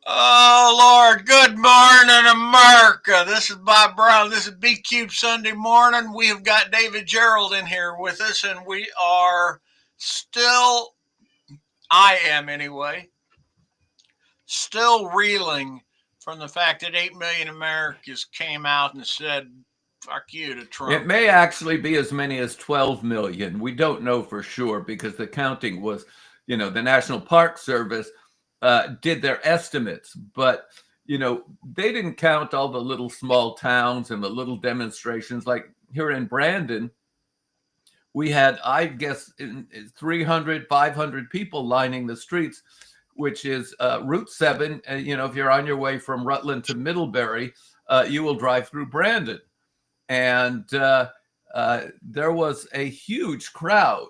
Oh Lord, good morning, America. This is Bob Brown. This is B Cube Sunday morning. We have got David Gerrold in here with us, and we are still, I am anyway, still reeling from the fact that 8 million Americans came out and said, fuck you to It Trump. may actually be as many as 12 million. We don't know for sure because the counting was, the National Park Service did their estimates, but, they didn't count all the little small towns and the little demonstrations. Like here in Brandon, we had, I guess, 300, 500 people lining the streets, which is Route 7. If you're on your way from Rutland to Middlebury, you will drive through Brandon. And there was a huge crowd.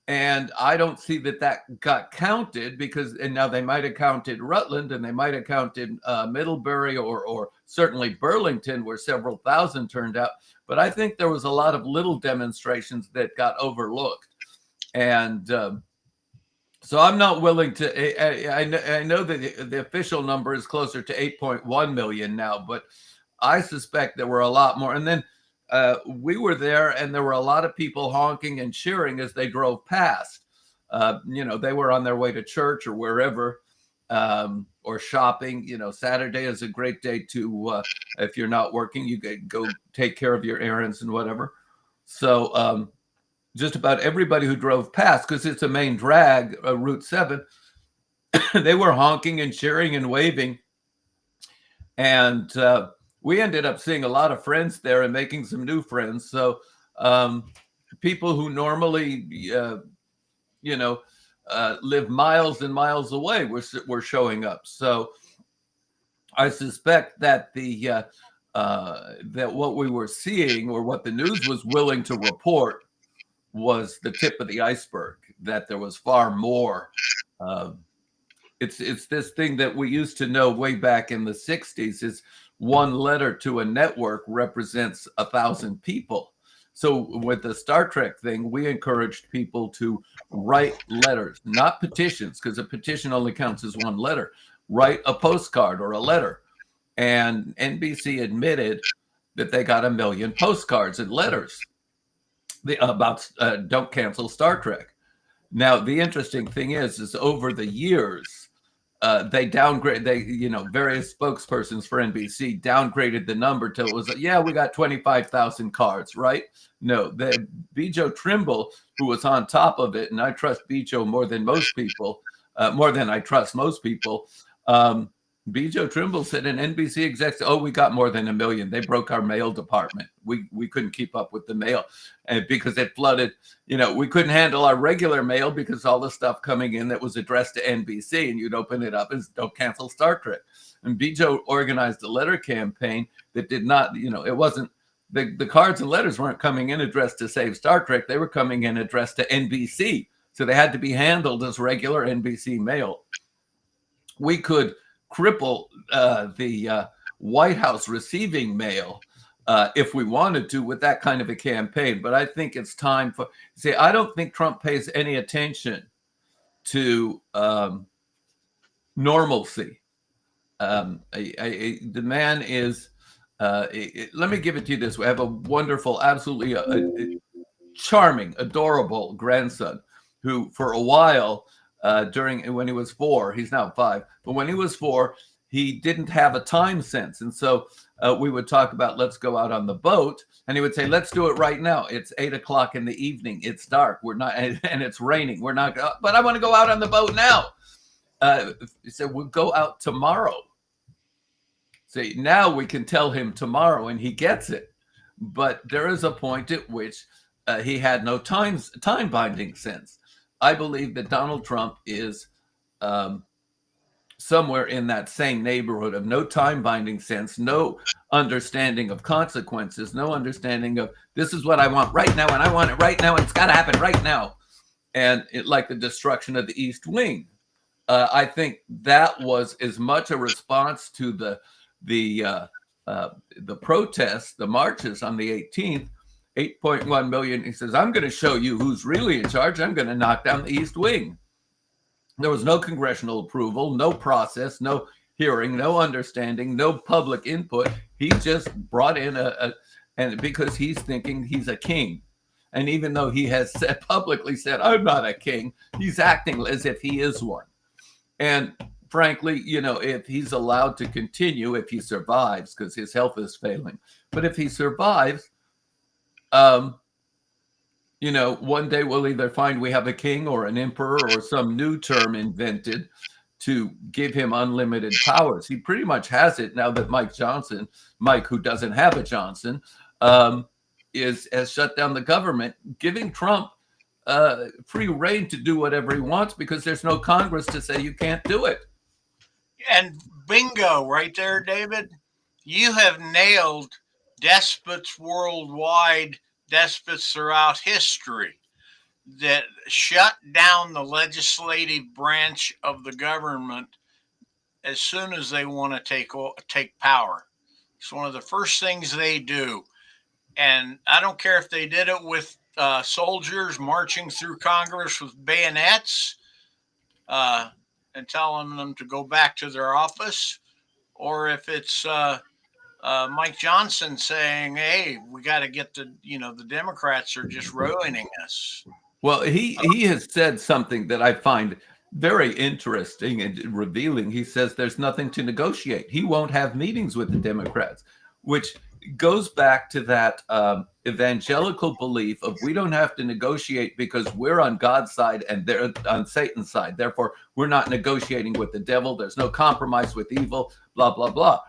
And I don't see that got counted and now they might have counted Rutland and they might have counted Middlebury or certainly Burlington, where several thousand turned out. But I think there was a lot of little demonstrations that got overlooked. And so I'm not willing to. I know that the official number is closer to 8.1 million now, but I suspect there were a lot more. And then we were there, and there were a lot of people honking and cheering as they drove past. They were on their way to church or wherever, or shopping. Saturday is a great day to, if you're not working, you go take care of your errands and whatever. So just about everybody who drove past, because it's a main drag, Route 7, they were honking and cheering and waving. And we ended up seeing a lot of friends there and making some new friends. So people who normally, live miles and miles away were showing up. So I suspect that that what we were seeing, or what the news was willing to report, was the tip of the iceberg. That there was far more. It's this thing that we used to know way back in the 60s is one letter to a network represents 1,000 people. So with the Star Trek thing, we encouraged people to write letters, not petitions, because a petition only counts as one letter. Write a postcard or a letter. And NBC admitted that they got 1 million postcards and letters about don't cancel Star Trek. Now, the interesting thing is over the years, they downgrade. Various spokespersons for NBC downgraded the number till it was, we got 25,000 cards, right? No, Bijo Trimble, who was on top of it, and I trust Bijo more than most people, more than I trust most people. Bijo Trimble said an NBC exec, we got more than 1 million. They broke our mail department. We couldn't keep up with the mail, and because it flooded. We couldn't handle our regular mail because all the stuff coming in that was addressed to NBC, and you'd open it up as don't cancel Star Trek. And Bijo organized a letter campaign that did not, it wasn't, the cards and letters weren't coming in addressed to save Star Trek. They were coming in addressed to NBC. So they had to be handled as regular NBC mail. We could cripple the White House receiving mail if we wanted to with that kind of a campaign. But I think it's time for, I don't think Trump pays any attention to normalcy. The man is, let me give it to you this way. I have a wonderful, absolutely charming, adorable grandson who for a while, when he was 4, he's now 5, but when he was 4, he didn't have a time sense. And so we would talk about, let's go out on the boat. And he would say, let's do it right now. It's 8 o'clock in the evening. It's dark. We're not, and it's raining. We're not, but I want to go out on the boat now. He said, we'll go out tomorrow. See, now we can tell him tomorrow and he gets it. But there is a point at which he had no time binding sense. I believe that Donald Trump is somewhere in that same neighborhood of no time binding sense, no understanding of consequences, no understanding of this is what I want right now, and I want it right now, and it's got to happen right now. And like the destruction of the East Wing. I think that was as much a response to the protests, the marches on the 18th, 8.1 million. He says, I'm going to show you who's really in charge. I'm going to knock down the East Wing. There was no congressional approval, no process, no hearing, no understanding, no public input. He just brought in and because he's thinking he's a king. And even though he has publicly said, I'm not a king, he's acting as if he is one. And frankly, if he's allowed to continue, if he survives, because his health is failing, but if he survives, one day we'll either find we have a king or an emperor or some new term invented to give him unlimited powers. He pretty much has it now that Mike, who doesn't have a Johnson, has shut down the government, giving Trump free reign to do whatever he wants because there's no Congress to say you can't do it. And bingo right there, David. You have nailed despots worldwide, despots throughout history that shut down the legislative branch of the government as soon as they want to take power. It's one of the first things they do. And I don't care if they did it with soldiers marching through Congress with bayonets and telling them to go back to their office, or if it's Mike Johnson saying, "Hey, we got to get the Democrats are just ruining us." Well, he has said something that I find very interesting and revealing. He says there's nothing to negotiate. He won't have meetings with the Democrats, which goes back to that evangelical belief of we don't have to negotiate because we're on God's side and they're on Satan's side. Therefore, we're not negotiating with the devil. There's no compromise with evil, blah, blah, blah.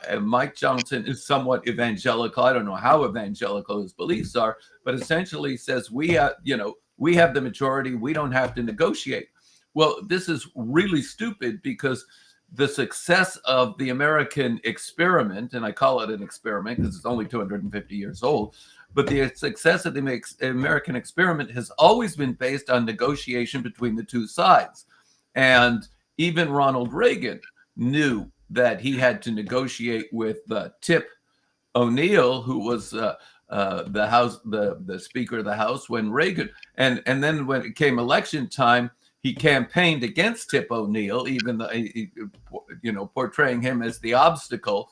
And Mike Johnson is somewhat evangelical. I don't know how evangelical his beliefs are, but essentially says we have the majority. We don't have to negotiate. Well, this is really stupid because the success of the American experiment, and I call it an experiment because it's only 250 years old, but the success of the American experiment has always been based on negotiation between the two sides. And even Ronald Reagan knew that he had to negotiate with Tip O'Neill, who was the Speaker of the House when Reagan, and then when it came election time, he campaigned against Tip O'Neill, even though, portraying him as the obstacle.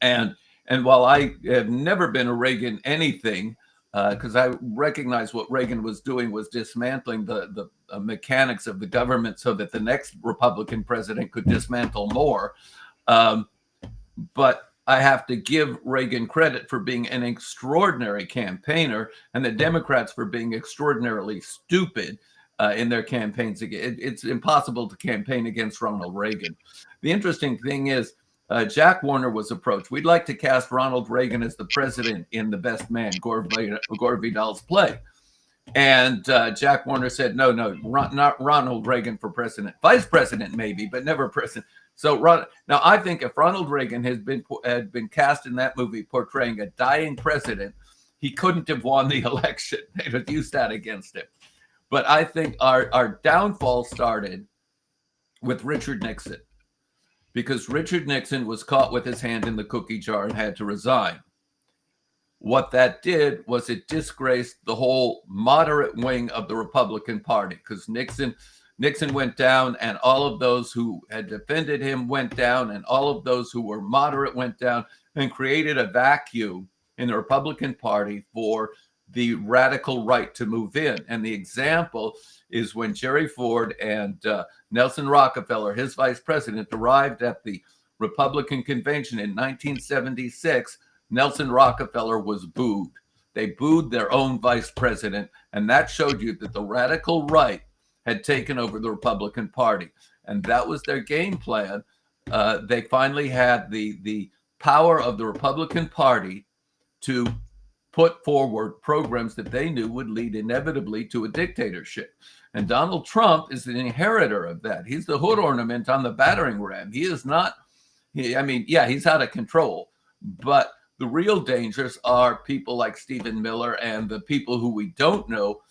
And while I have never been a Reagan anything, because I recognize what Reagan was doing was dismantling the mechanics of the government so that the next Republican president could dismantle more. But I have to give Reagan credit for being an extraordinary campaigner and the Democrats for being extraordinarily stupid in their campaigns. It's impossible to campaign against Ronald Reagan. The interesting thing is Jack Warner was approached. We'd like to cast Ronald Reagan as the president in The Best Man, Gore Vidal's play. And Jack Warner said, no, not Ronald Reagan for president. Vice president maybe, but never president. So now I think if Ronald Reagan had been cast in that movie portraying a dying president, he couldn't have won the election. They'd have used that against him. But I think our downfall started with Richard Nixon, because Richard Nixon was caught with his hand in the cookie jar and had to resign. What that did was it disgraced the whole moderate wing of the Republican Party, because Nixon went down and all of those who had defended him went down and all of those who were moderate went down, and created a vacuum in the Republican Party for the radical right to move in. And the example is when Jerry Ford and Nelson Rockefeller, his vice president, arrived at the Republican convention in 1976, Nelson Rockefeller was booed. They booed their own vice president, and that showed you that the radical right had taken over the Republican Party. And that was their game plan. They finally had the power of the Republican Party to put forward programs that they knew would lead inevitably to a dictatorship. And Donald Trump is the inheritor of that. He's the hood ornament on the battering ram. He is not, he's out of control. But the real dangers are people like Stephen Miller and the people who we don't know,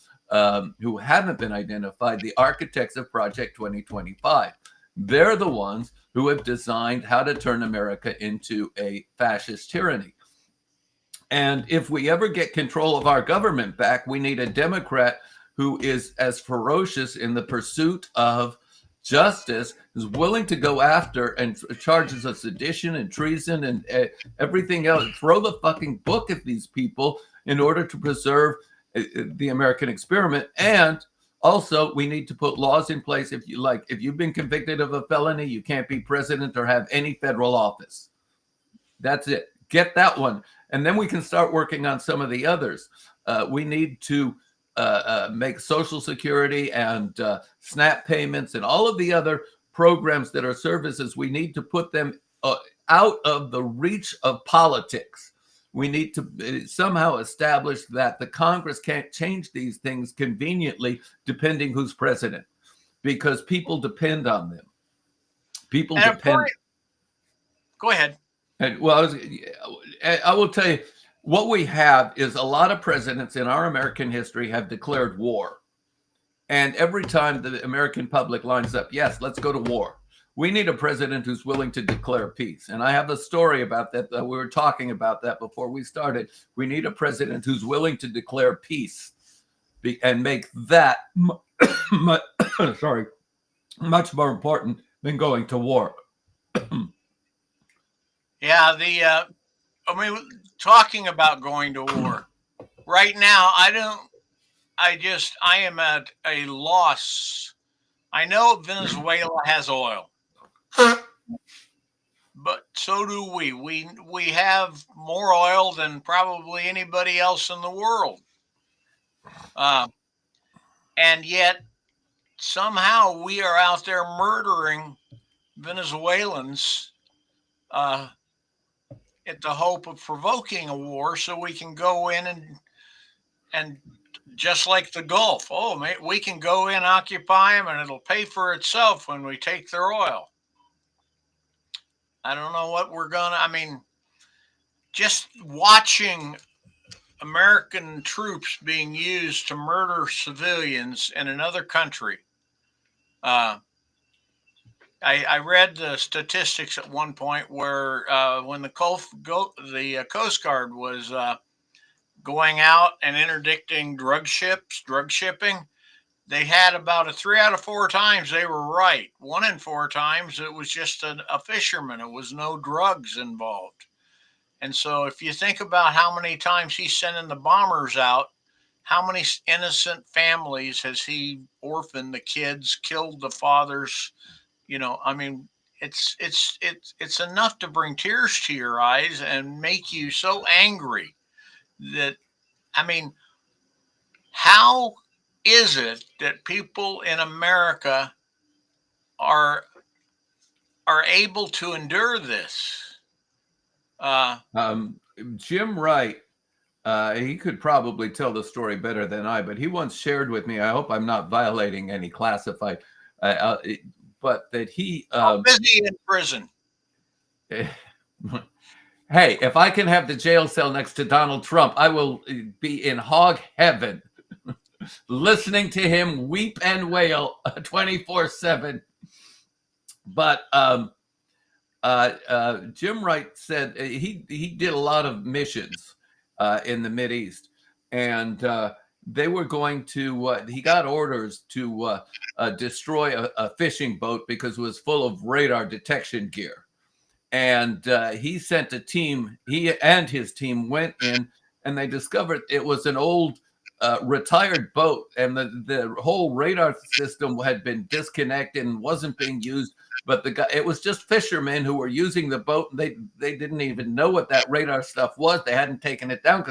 who haven't been identified, the architects of Project 2025. They're the ones who have designed how to turn America into a fascist tyranny. And if we ever get control of our government back, we need a Democrat who is as ferocious in the pursuit of justice is willing to go after and charges of sedition and treason and everything else, throw the fucking book at these people in order to preserve the American experiment. And also, we need to put laws in place. If you've been convicted of a felony, you can't be president or have any federal office. That's it. Get that one. And then we can start working on some of the others. We need to make Social Security and SNAP payments and all of the other programs that are services. We need to put them out of the reach of politics. We need to somehow establish that the Congress can't change these things conveniently, depending who's president, because people depend on them. People depend. Go ahead. And, well, I will tell you, what we have is a lot of presidents in our American history have declared war. And every time the American public lines up, yes, let's go to war. We need a president who's willing to declare peace. And I have a story about that. We were talking about that before we started. We need a president who's willing to declare peace and make that much more important than going to war. Yeah, talking about going to war right now, I am at a loss. I know Venezuela has oil, but so do we. We have more oil than probably anybody else in the world. And yet somehow we are out there murdering Venezuelans at the hope of provoking a war so we can go in and just like the Gulf, we can go in, occupy them, and it'll pay for itself when we take their oil. I don't know what just watching American troops being used to murder civilians in another country. I read the statistics at one point where when the Coast Guard was going out and interdicting drug shipping, they had about 3 out of 4 times they were right. 1 in 4 times it was just a fisherman. It was no drugs involved. And so if you think about how many times he's sending the bombers out, how many innocent families has he orphaned, the kids, killed the fathers? It's enough to bring tears to your eyes and make you so angry that, how is it that people in America are able to endure this? Jim Wright, he could probably tell the story better than I, but he once shared with me, I hope I'm not violating any classified, but that he busy in prison. Hey, if I can have the jail cell next to Donald Trump, I will be in hog heaven, listening to him weep and wail 24/7. But Jim Wright said he did a lot of missions in the Mideast, and they were going to. He got orders to destroy a fishing boat because it was full of radar detection gear. And he sent a team. He and his team went in, and they discovered it was an old retired boat, and the whole radar system had been disconnected and wasn't being used. But it was just fishermen who were using the boat. They didn't even know what that radar stuff was. They hadn't taken it down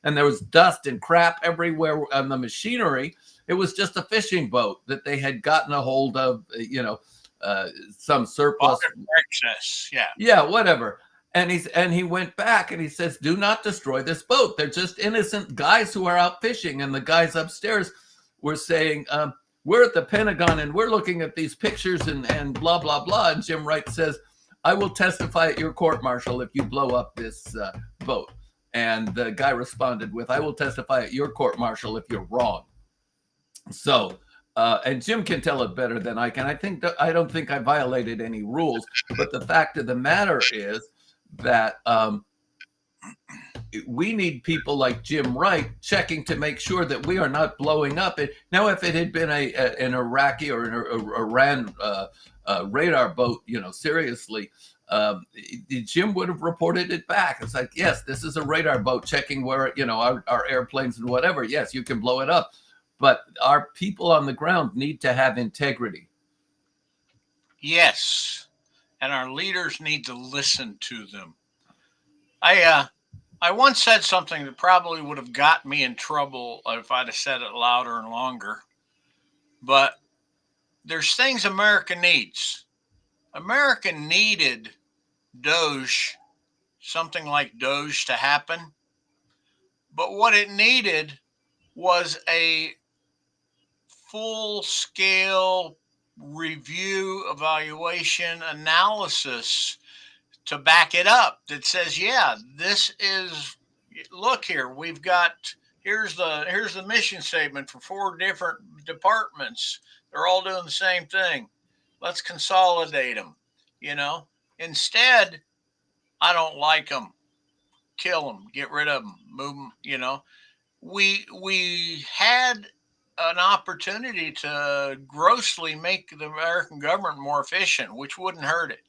and there was dust and crap everywhere on the machinery. It was just a fishing boat that they had gotten a hold of, some surplus. Excess, yeah, whatever. And he went back and he says, "Do not destroy this boat. They're just innocent guys who are out fishing." And the guys upstairs were saying, "We're at the Pentagon and we're looking at these pictures and blah blah blah." And Jim Wright says, "I will testify at your court-martial if you blow up this boat." And the guy responded with, "I will testify at your court-martial if you're wrong." So. And Jim can tell it better than I can. I don't think I violated any rules, but the fact of the matter is that we need people like Jim Wright checking to make sure that we are not blowing up. Now, if it had been an Iraqi or an Iran radar boat, seriously, Jim would have reported it back. It's like, yes, this is a radar boat checking where, our airplanes and whatever. Yes, you can blow it up. But our people on the ground need to have integrity. Yes. And our leaders need to listen to them. I once said something that probably would have got me in trouble if I'd have said it louder and longer. But there's things America needs. America needed Doge, something like Doge to happen. But what it needed was a full scale review, evaluation, analysis to back it up that says, yeah, this is, look here, we've got, here's the mission statement for 4 different departments. They're all doing the same thing. Let's consolidate them. Instead, I don't like them. Kill them, get rid of them, move them. We had an opportunity to grossly make the American government more efficient, which wouldn't hurt it.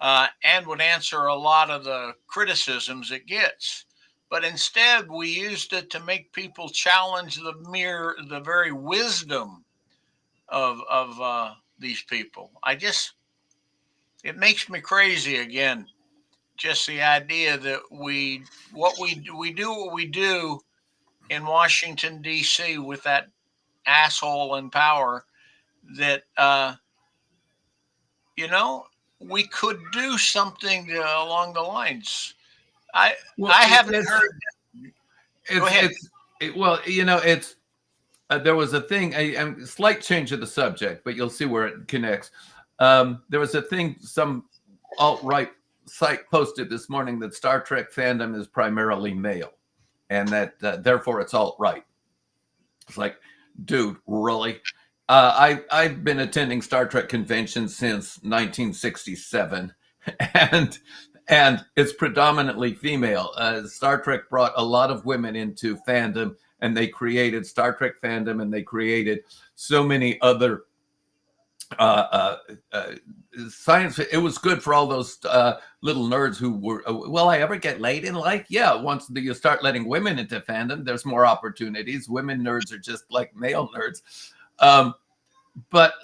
And would answer a lot of the criticisms it gets. But instead, we used it to make people challenge the very wisdom of these people. It makes me crazy again. Just the idea that we do what we do in Washington D.C. with that asshole in power. That we could do something along the lines. I haven't heard. Go ahead. There was a thing, a slight change of the subject, but you'll see where it connects. There was a thing some alt-right site posted this morning that Star Trek fandom is primarily male, and that therefore it's alt-right. It's like, dude, really? I've been attending Star Trek conventions since 1967, and it's predominantly female. Star Trek brought a lot of women into fandom, and they created Star Trek fandom, and they created so many other science. It was good for all those little nerds who were, will I ever get laid in life? Yeah, once you start letting women into fandom, there's more opportunities. Women nerds are just like male nerds. But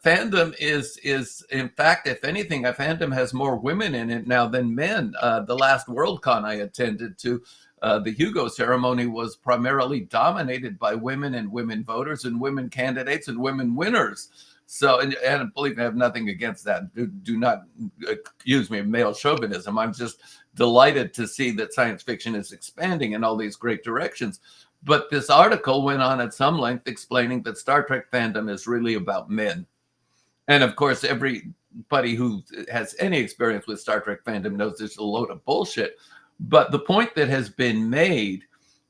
fandom is in fact, if anything, a fandom has more women in it now than men. The last Worldcon I attended to, the Hugo ceremony was primarily dominated by women and women voters and women candidates and women winners. So, and believe me, I have nothing against that. Do not accuse me of male chauvinism. I'm just delighted to see that science fiction is expanding in all these great directions. But this article went on at some length explaining that Star Trek fandom is really about men. And of course, everybody who has any experience with Star Trek fandom knows there's a load of bullshit. But the point that has been made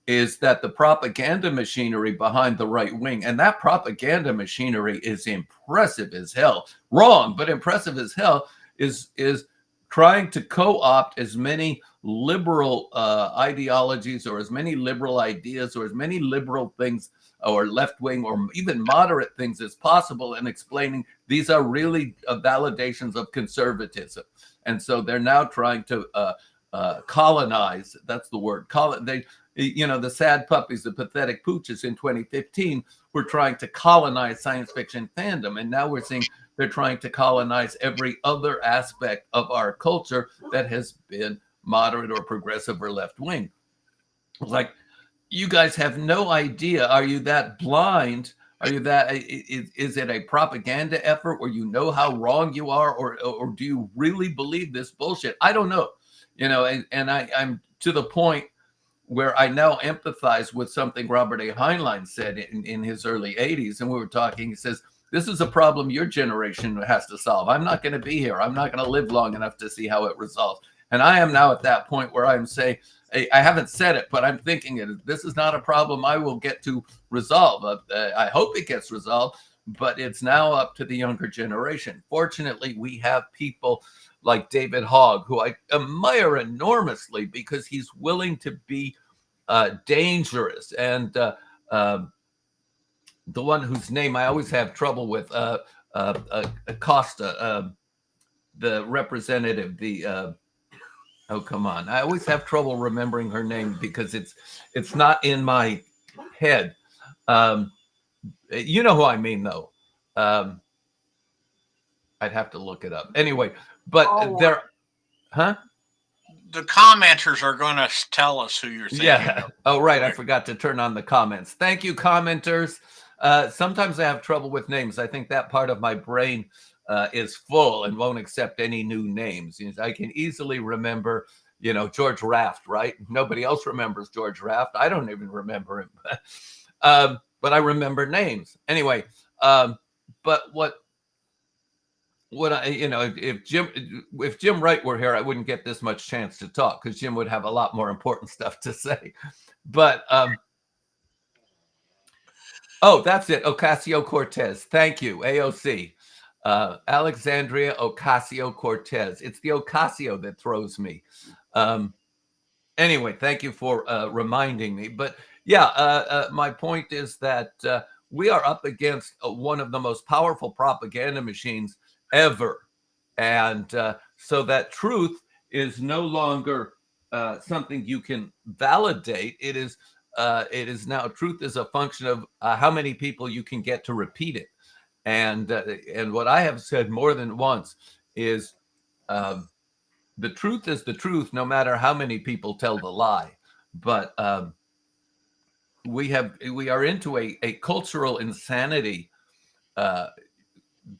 is that the propaganda machinery behind the right wing, and that propaganda machinery is impressive as hell. Wrong, but impressive as hell, is trying to co-opt as many liberal ideologies or as many liberal ideas or as many liberal things or left-wing or even moderate things as possible, and explaining these are really validations of conservatism. And so they're now trying to colonize, that's the word, the sad puppies, the pathetic pooches in 2015 were trying to colonize science fiction fandom. And now we're seeing they're trying to colonize every other aspect of our culture that has been moderate or progressive or left wing. Like, you guys have no idea. Are you that blind? Are you that, is it a propaganda effort where you know how wrong you are, or do you really believe this bullshit? I don't know. And I'm to the point where I now empathize with something Robert A. Heinlein said in his early 80s. And we were talking, he says, this is a problem your generation has to solve. I'm not going to be here. I'm not going to live long enough to see how it resolves. And I am now at that point where I'm saying, I haven't said it, but I'm thinking it. This is not a problem I will get to resolve. I hope it gets resolved but it's now up to the younger generation. Fortunately, we have people like David Hogg, who I admire enormously because he's willing to be dangerous. And the one whose name I always have trouble with, Acosta, the representative, oh, come on. I always have trouble remembering her name because it's not in my head. You know who I mean, though. I'd have to look it up. Anyway, but there, huh? The commenters are going to tell us who you're thinking Yeah. of. Oh, right. I forgot to turn on the comments. Thank you, commenters. Sometimes I have trouble with names. I think that part of my brain is full and won't accept any new names. I can easily remember, George Raft, right? Nobody else remembers George Raft. I don't even remember him. But I remember names. Anyway, but what I, if Jim Wright were here, I wouldn't get this much chance to talk because Jim would have a lot more important stuff to say. But oh, that's it. Ocasio-Cortez. Thank you, AOC. Alexandria Ocasio-Cortez. It's the Ocasio that throws me. Anyway, thank you for reminding me. But yeah, my point is that we are up against one of the most powerful propaganda machines ever. And so that truth is no longer something you can validate. It is now, truth is a function of how many people you can get to repeat it. And what I have said more than once is the truth is the truth, no matter how many people tell the lie. But we are into a cultural insanity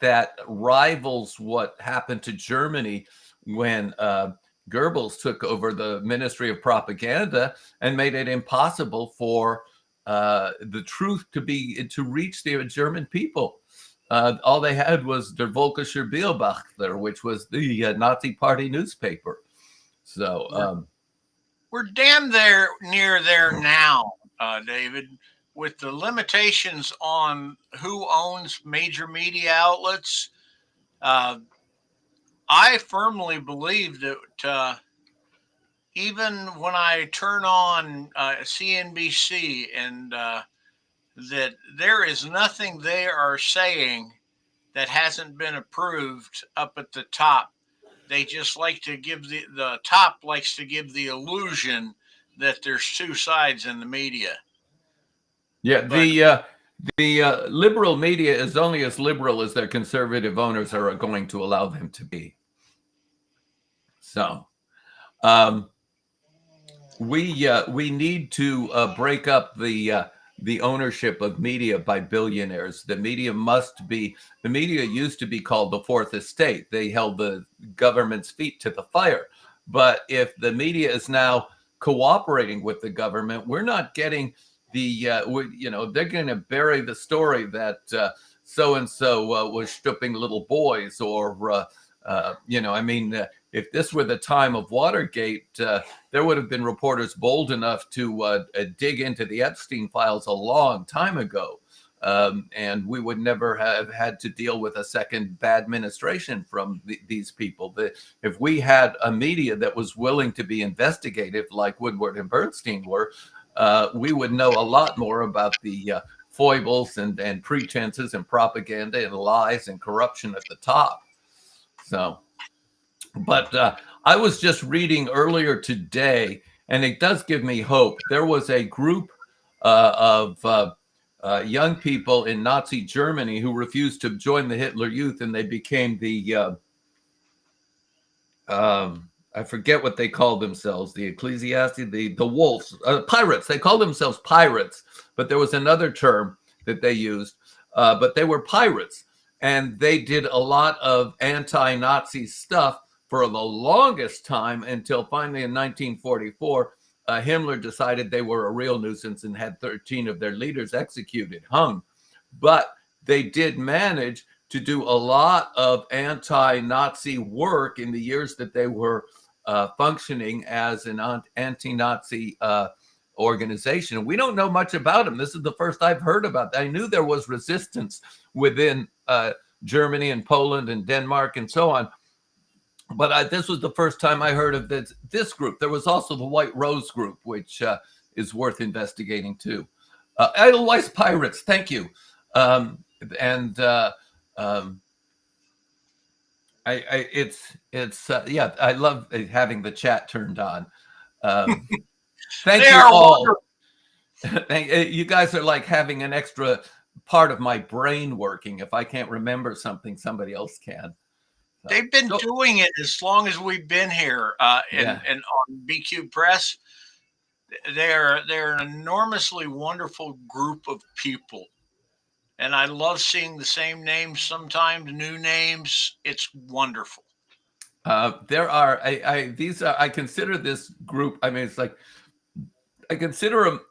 that rivals what happened to Germany when Goebbels took over the Ministry of Propaganda and made it impossible for the truth to reach the German people. All they had was Der Volkischer Beobachter, which was the Nazi Party newspaper. So we're damn near there now, David, with the limitations on who owns major media outlets. I firmly believe that even when I turn on CNBC and that there is nothing they are saying that hasn't been approved up at the top. They just like to give the top likes to give the illusion that there's two sides in the media. Yeah, the liberal media is only as liberal as their conservative owners are going to allow them to be. So, we need to break up the ownership of media by billionaires. The media used to be called the fourth estate. They held the government's feet to the fire. But if the media is now cooperating with the government, we're not getting they're going to bury the story that so-and-so was stripping little boys or, if this were the time of Watergate, there would have been reporters bold enough to dig into the Epstein files a long time ago. And we would never have had to deal with a second bad administration from these people. If we had a media that was willing to be investigative like Woodward and Bernstein were, we would know a lot more about the foibles and pretenses and propaganda and lies and corruption at the top. So, but I was just reading earlier today, and it does give me hope. There was a group of young people in Nazi Germany who refused to join the Hitler Youth, and they became the I forget what they called themselves, the Ecclesiastes, the wolves, pirates. They called themselves pirates, but there was another term that they used, but they were pirates. And they did a lot of anti-Nazi stuff for the longest time until finally in 1944, Himmler decided they were a real nuisance and had 13 of their leaders executed, hung. But they did manage to do a lot of anti-Nazi work in the years that they were functioning as an anti-Nazi organization. We don't know much about them. This is the first I've heard about that. I knew there was resistance within Germany and Poland and Denmark and so on. But this was the first time I heard of this group. There was also the White Rose group, which is worth investigating too. Edelweiss Pirates, thank you. Yeah, I love having the chat turned on. Thank you all. You guys are like having an extra part of my brain working. If I can't remember something, somebody else can. They've been doing it as long as we've been here, and on BQ Press. They're an enormously wonderful group of people, and I love seeing the same names, sometimes new names. It's wonderful. There are I consider this group. I mean, it's like I consider them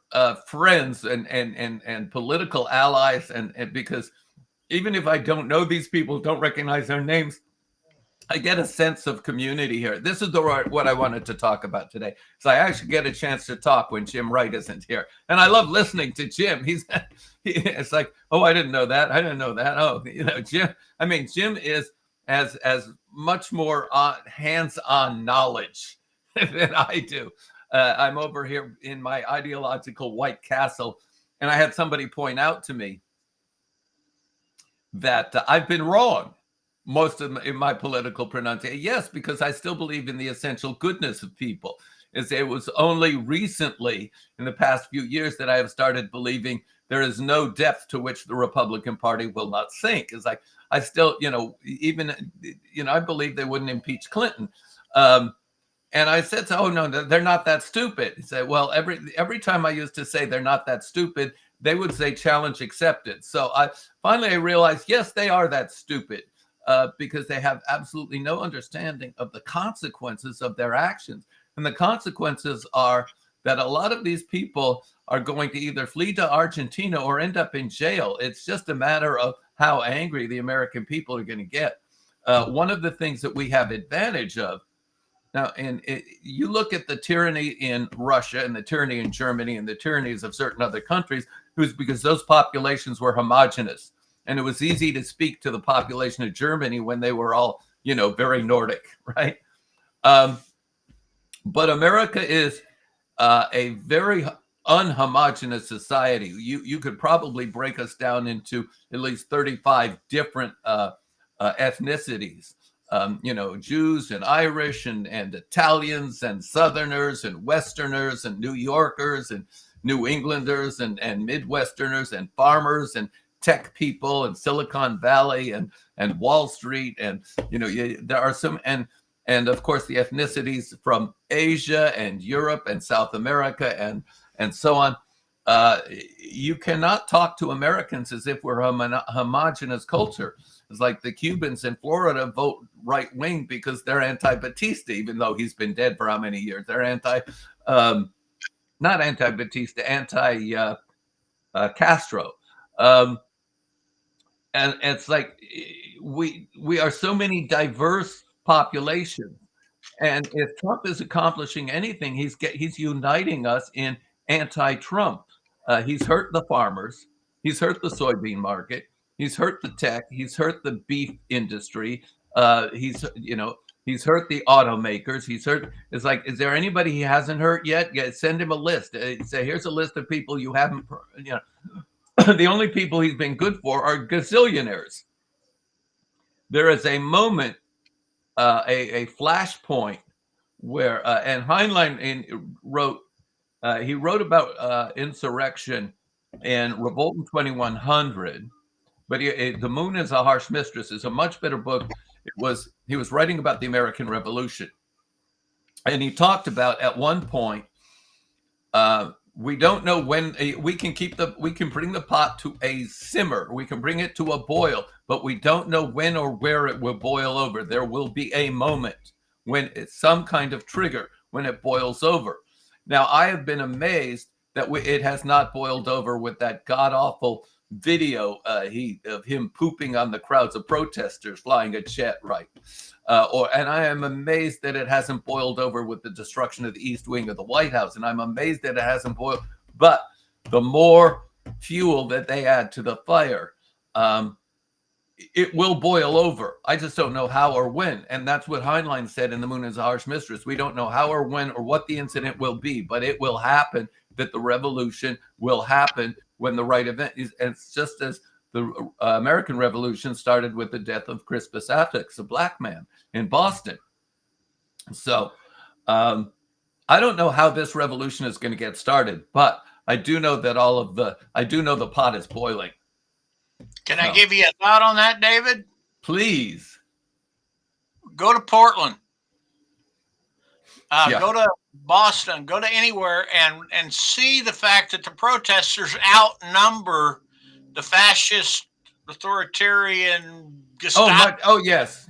friends and political allies, and because even if I don't know these people, don't recognize their names, I get a sense of community here. This is what I wanted to talk about today. So I actually get a chance to talk when Jim Wright isn't here. And I love listening to Jim. It's like, oh, I didn't know that. I didn't know that. Oh, Jim is as much more hands-on knowledge than I do. I'm over here in my ideological White Castle, and I had somebody point out to me that I've been wrong most of my political pronunciation. Yes, because I still believe in the essential goodness of people. It was only recently, in the past few years, that I have started believing there is no depth to which the Republican Party will not sink. It's like, I still, I believe they wouldn't impeach Clinton. And I said, oh, no, they're not that stupid. He said, well, every time I used to say they're not that stupid, they would say challenge accepted. So finally I realized, yes, they are that stupid. Because they have absolutely no understanding of the consequences of their actions. And the consequences are that a lot of these people are going to either flee to Argentina or end up in jail. It's just a matter of how angry the American people are going to get. One of the things that we have advantage of now, and you look at the tyranny in Russia and the tyranny in Germany and the tyrannies of certain other countries, because those populations were homogenous. And it was easy to speak to the population of Germany when they were all, very Nordic, right? But America is a very unhomogeneous society. You could probably break us down into at least 35 different ethnicities. Jews and Irish and Italians and Southerners and Westerners and New Yorkers and New Englanders and Midwesterners and farmers and tech people and Silicon Valley and Wall Street, and there are some, and of course the ethnicities from Asia and Europe and South America and so on. You cannot talk to Americans as if we're a homogenous culture. It's like the Cubans in Florida vote right wing because they're anti-Batista, even though he's been dead for how many years? They're not anti-Batista, anti-Castro. And it's like we are so many diverse populations, and if Trump is accomplishing anything, he's uniting us in anti-Trump. He's hurt the farmers, he's hurt the soybean market, he's hurt the tech, he's hurt the beef industry, he's hurt the automakers, he's hurt. It's like, is there anybody he hasn't hurt yet? Yeah, send him a list. Say, here's a list of people you haven't. The only people he's been good for are gazillionaires. There is a moment, a flashpoint where, and Heinlein wrote about insurrection in Revolt in 2100, but The Moon is a Harsh Mistress is a much better book. He was writing about the American Revolution, and he talked about at one point, we don't know when we can bring the pot to a simmer. We can bring it to a boil, but we don't know when or where it will boil over. There will be a moment when it's some kind of trigger when it boils over. Now, I have been amazed that it has not boiled over with that god-awful video of him pooping on the crowds of protesters flying a jet, right? And I am amazed that it hasn't boiled over with the destruction of the East Wing of the White House. And I'm amazed that it hasn't boiled. But the more fuel that they add to the fire, it will boil over. I just don't know how or when. And that's what Heinlein said in The Moon is a Harsh Mistress. We don't know how or when or what the incident will be, but it will happen, that the revolution will happen when the right event is. And it's just as the American Revolution started with the death of Crispus Attucks, a black man in Boston. So I don't know how this revolution is going to get started, but I do know that I do know the pot is boiling. Can I give you a thought on that, David? Please. Go to Portland. Go to Boston. Go to anywhere and see the fact that the protesters outnumber the fascist, authoritarian Gestapo. Oh yes,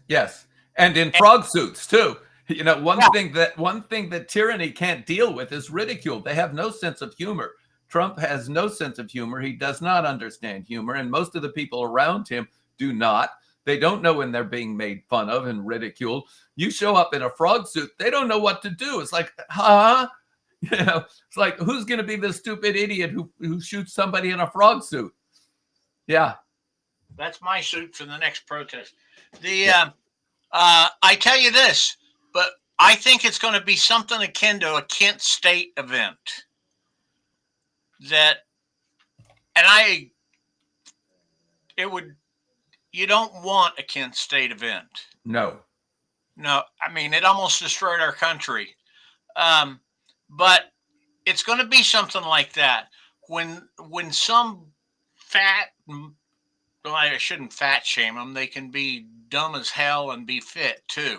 and in frog suits too. You know, one thing that tyranny can't deal with is ridicule. They have no sense of humor. Trump has no sense of humor. He does not understand humor, and most of the people around him do not. They don't know when they're being made fun of and ridiculed. You show up in a frog suit, they don't know what to do. It's like, huh? You know, it's like, who's going to be the stupid idiot who shoots somebody in a frog suit? Yeah. That's my suit for the next protest. I tell you this, but I think it's going to be something akin to a Kent State event. You don't want a Kent State event. No, I mean, it almost destroyed our country. But it's going to be something like that. When some fat, well, I shouldn't fat shame them. They can be dumb as hell and be fit too.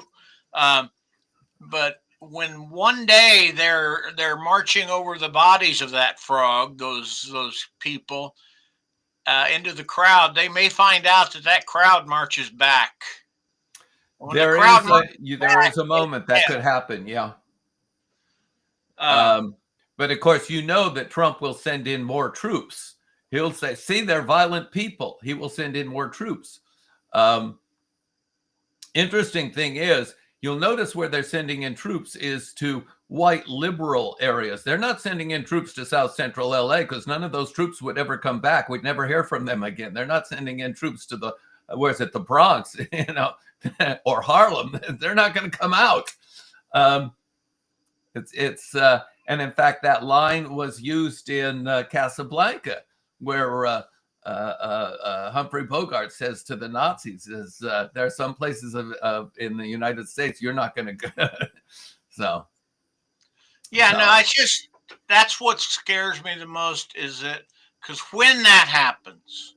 But when one day they're marching over the bodies of that frog, those people, into the crowd, they may find out that crowd marches back. There is a moment that could happen, yeah. But of course, you know that Trump will send in more troops. He'll say, see, they're violent people. He will send in more troops. Interesting thing is, you'll notice where they're sending in troops is to white liberal areas. They're not sending in troops to South Central LA because none of those troops would ever come back. We'd never hear from them again. They're not sending in troops to the Bronx, you know, or Harlem. They're not going to come out. And in fact, that line was used in Casablanca, where Humphrey Bogart says to the Nazis, there are some places in the United States you're not going to go. So. Yeah, no, that's what scares me the most is that, because when that happens,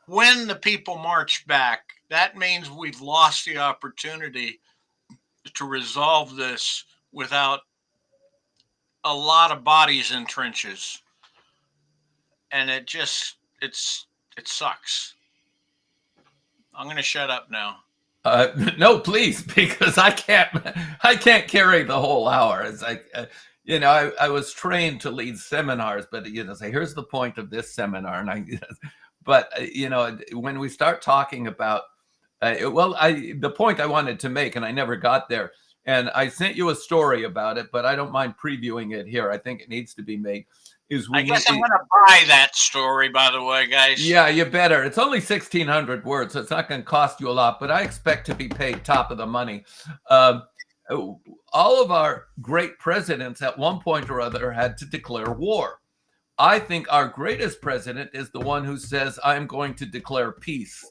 when the people march back, that means we've lost the opportunity to resolve this without a lot of bodies in trenches. And it sucks. I'm going to shut up now. No, please, because I can't carry the whole hour. It's like, I was trained to lead seminars, but say, here's the point of this seminar, and when we start talking about, the point I wanted to make, and I never got there, and I sent you a story about it, but I don't mind previewing it here. I think it needs to be made. I guess I'm going to buy that story, by the way, guys. Yeah, you better. It's only 1,600 words, so it's not going to cost you a lot, but I expect to be paid top of the money. All of our great presidents at one point or other had to declare war. I think our greatest president is the one who says, I'm going to declare peace,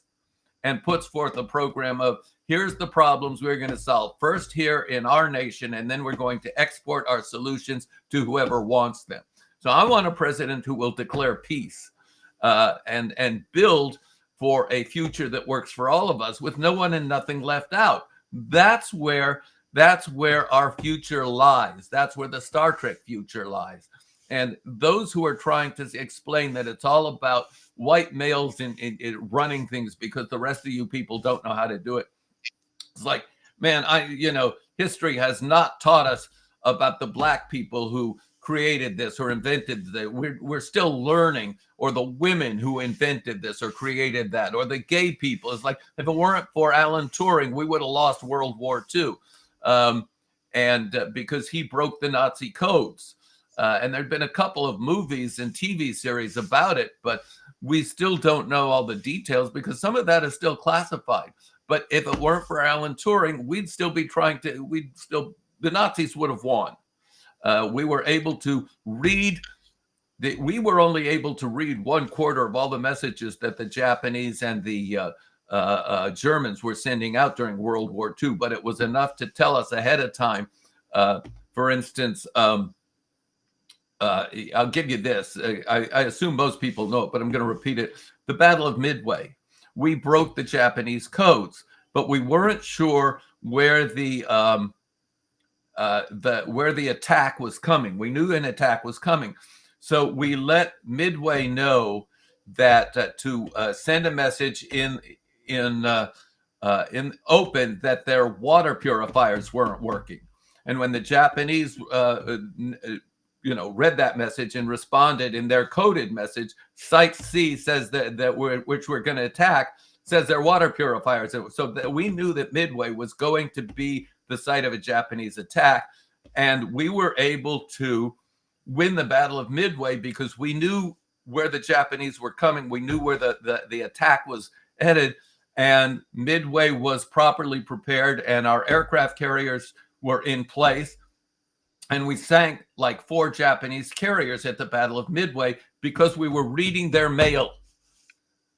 and puts forth a program of, here's the problems we're going to solve first here in our nation, and then we're going to export our solutions to whoever wants them. So I want a president who will declare peace and build for a future that works for all of us with no one and nothing left out. That's where our future lies. That's where the Star Trek future lies. And those who are trying to explain that it's all about white males in running things because the rest of you people don't know how to do it. It's like, man, history has not taught us about the black people who created this or invented that. We're still learning, or the women who invented this or created that, or the gay people. It's like, if it weren't for Alan Turing, we would have lost World War II. Because he broke the Nazi codes. And there'd been a couple of movies and TV series about it, but We still don't know all the details because some of that is still classified. But if it weren't for Alan Turing, the Nazis would have won. We were able to read we were only able to read 1/4 of all the messages that the Japanese and the Germans were sending out during World War II, but it was enough to tell us ahead of time. For instance, I'll give you this. I assume most people know it, but I'm going to repeat it. The Battle of Midway. We broke the Japanese codes, but we weren't sure where the attack was coming. We knew an attack was coming, so we let Midway know that to send a message in open that their water purifiers weren't working. And when the Japanese read that message and responded in their coded message, Site C says which we're going to attack, says their water purifiers. So that we knew that Midway was going to be the site of a Japanese attack. And we were able to win the Battle of Midway because we knew where the Japanese were coming. We knew where the attack was headed. And Midway was properly prepared, and our aircraft carriers were in place. And we sank like 4 Japanese carriers at the Battle of Midway because we were reading their mail.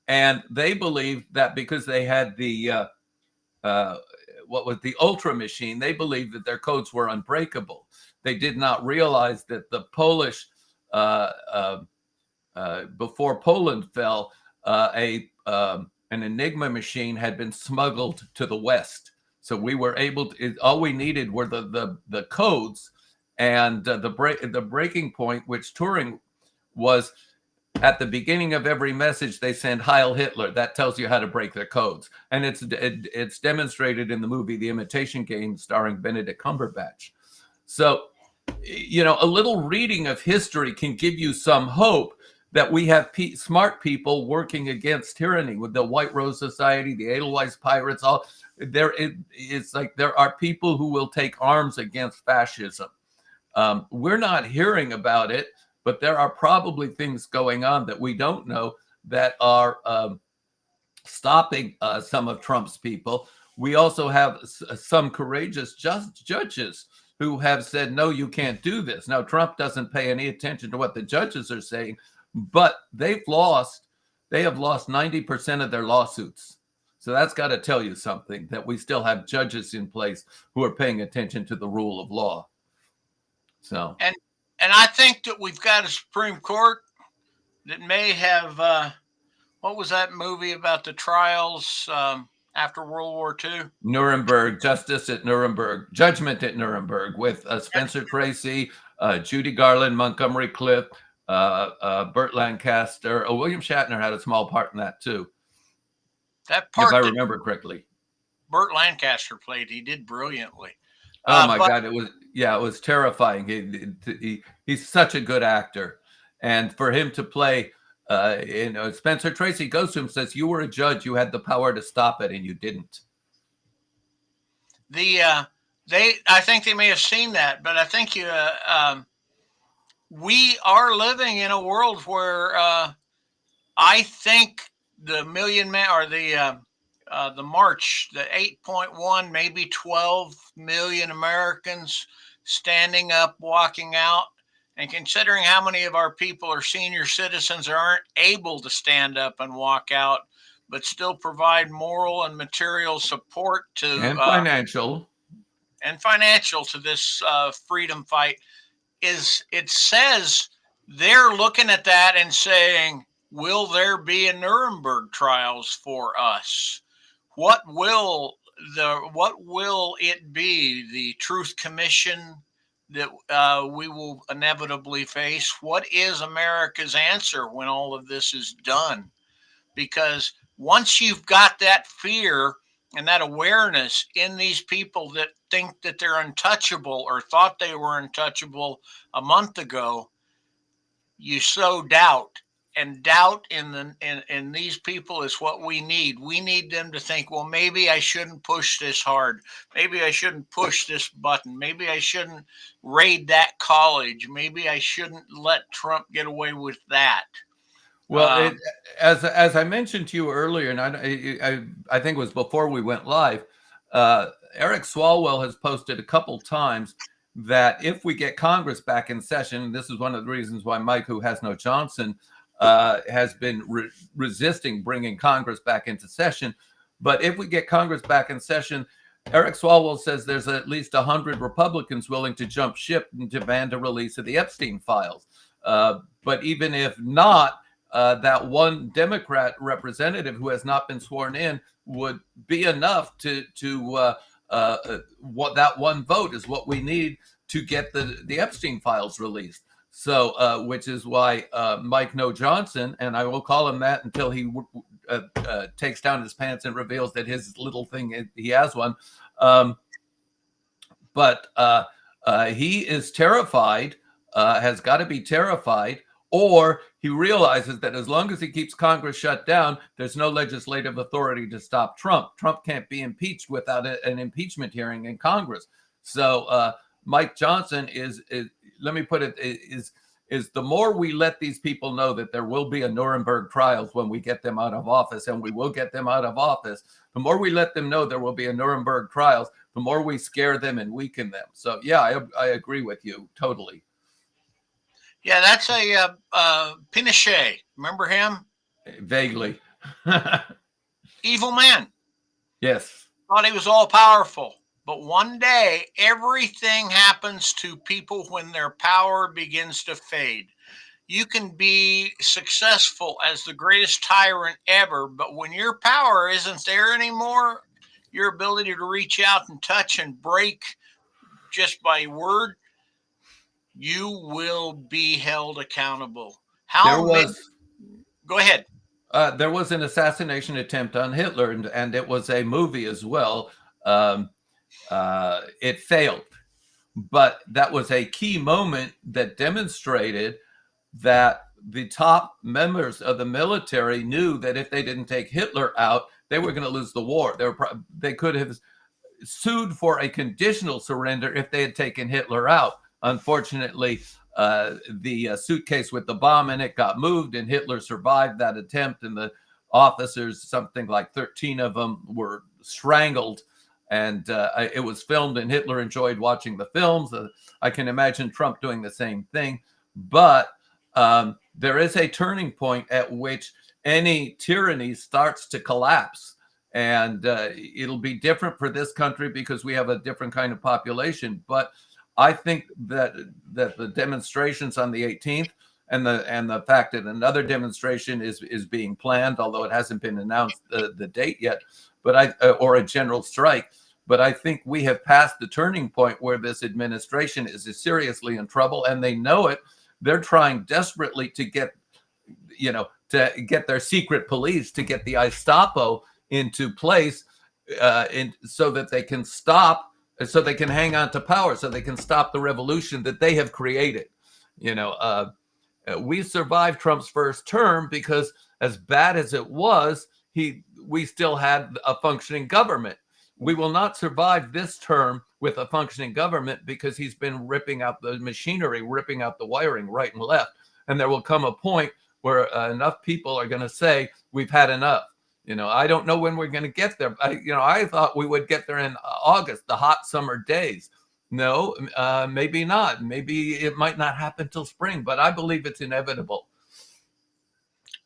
And they believed that because they had the Ultra machine, they believed that their codes were unbreakable. They did not realize that the Polish, before Poland fell, an Enigma machine had been smuggled to the West. So we were able to, all we needed were the codes, and the breaking point, which Turing was at the beginning of every message, they send Heil Hitler. That tells you how to break their codes. And it's demonstrated in the movie The Imitation Game starring Benedict Cumberbatch. So, a little reading of history can give you some hope that we have smart people working against tyranny with the White Rose Society, the Edelweiss Pirates. It's like there are people who will take arms against fascism. We're not hearing about it, but there are probably things going on that we don't know that are stopping some of Trump's people. We also have some courageous judges who have said, no, you can't do this. Now, Trump doesn't pay any attention to what the judges are saying, but they have lost 90% of their lawsuits. So that's got to tell you something, that we still have judges in place who are paying attention to the rule of law. So and I think that we've got a Supreme Court that may have what was that movie about the trials after World War II? Nuremberg, Justice at Nuremberg, Judgment at Nuremberg, with Spencer Tracy, Judy Garland, Montgomery Clift, Burt Lancaster. William Shatner had a small part in that too. That part, if I remember correctly, Burt Lancaster played. He did brilliantly. Oh my God! It was terrifying. He's such a good actor, and for him to play, Spencer Tracy goes to him and says, "You were a judge. You had the power to stop it, and you didn't." I think they may have seen that, but I think we are living in a world where I think the Million Man or the march, the 8.1, maybe 12 million Americans standing up, walking out, and considering how many of our people are senior citizens or aren't able to stand up and walk out, but still provide moral and material support to and financial to this freedom fight, it says they're looking at that and saying, will there be a Nuremberg trials for us? What will it be? The Truth Commission that we will inevitably face? What is America's answer when all of this is done? Because once you've got that fear and that awareness in these people that think that they're untouchable or thought they were untouchable a month ago, you sow doubt. And doubt in these people is what we need. We need them to think, well, maybe I shouldn't push this hard. Maybe I shouldn't push this button. Maybe I shouldn't raid that college. Maybe I shouldn't let Trump get away with that. Well, as I mentioned to you earlier, and I think it was before we went live, Eric Swalwell has posted a couple times that if we get Congress back in session, and this is one of the reasons why Mike, who has no Johnson, has been resisting bringing Congress back into session. But if we get Congress back in session, Eric Swalwell says there's at least 100 Republicans willing to jump ship and demand a release of the Epstein files. But even if not, that one Democrat representative who has not been sworn in would be enough to what that one vote is what we need to get the Epstein files released. So, which is why Mike No Johnson, and I will call him that until he takes down his pants and reveals that his little thing, he has one. But he is terrified, has got to be terrified, or he realizes that as long as he keeps Congress shut down, there's no legislative authority to stop Trump. Trump can't be impeached without an impeachment hearing in Congress. So Mike Johnson is let me put it, is the more we let these people know that there will be a Nuremberg trials when we get them out of office, and we will get them out of office, the more we let them know there will be a Nuremberg trials, the more we scare them and weaken them. So, yeah, I agree with you totally. Yeah, that's a Pinochet. Remember him? Vaguely. Evil man. Yes. Thought he was all powerful. But one day, everything happens to people when their power begins to fade. You can be successful as the greatest tyrant ever, but when your power isn't there anymore, your ability to reach out and touch and break just by word, you will be held accountable. Go ahead. There was an assassination attempt on Hitler, and it was a movie as well. It failed, but that was a key moment that demonstrated that the top members of the military knew that if they didn't take Hitler out, they were going to lose the war. They could have sued for a conditional surrender if they had taken Hitler out. Unfortunately, the suitcase with the bomb in it got moved, and Hitler survived that attempt, and the officers, something like 13 of them, were strangled. And it was filmed, and Hitler enjoyed watching the films. I can imagine Trump doing the same thing. But there is a turning point at which any tyranny starts to collapse. And it'll be different for this country because we have a different kind of population. But I think that the demonstrations on the 18th and the fact that another demonstration is being planned, although it hasn't been announced the date yet, or a general strike. But I think we have passed the turning point where this administration is seriously in trouble, and they know it. They're trying desperately to get their secret police, to get the Gestapo into place, so that they can stop, so they can hang on to power, so they can stop the revolution that they have created. We survived Trump's first term because, as bad as it was, we still had a functioning government. We will not survive this term with a functioning government because he's been ripping out the machinery, ripping out the wiring right and left. And there will come a point where enough people are going to say, we've had enough. I don't know when we're going to get there. I thought we would get there in August, the hot summer days. No, maybe not. Maybe it might not happen till spring, but I believe it's inevitable.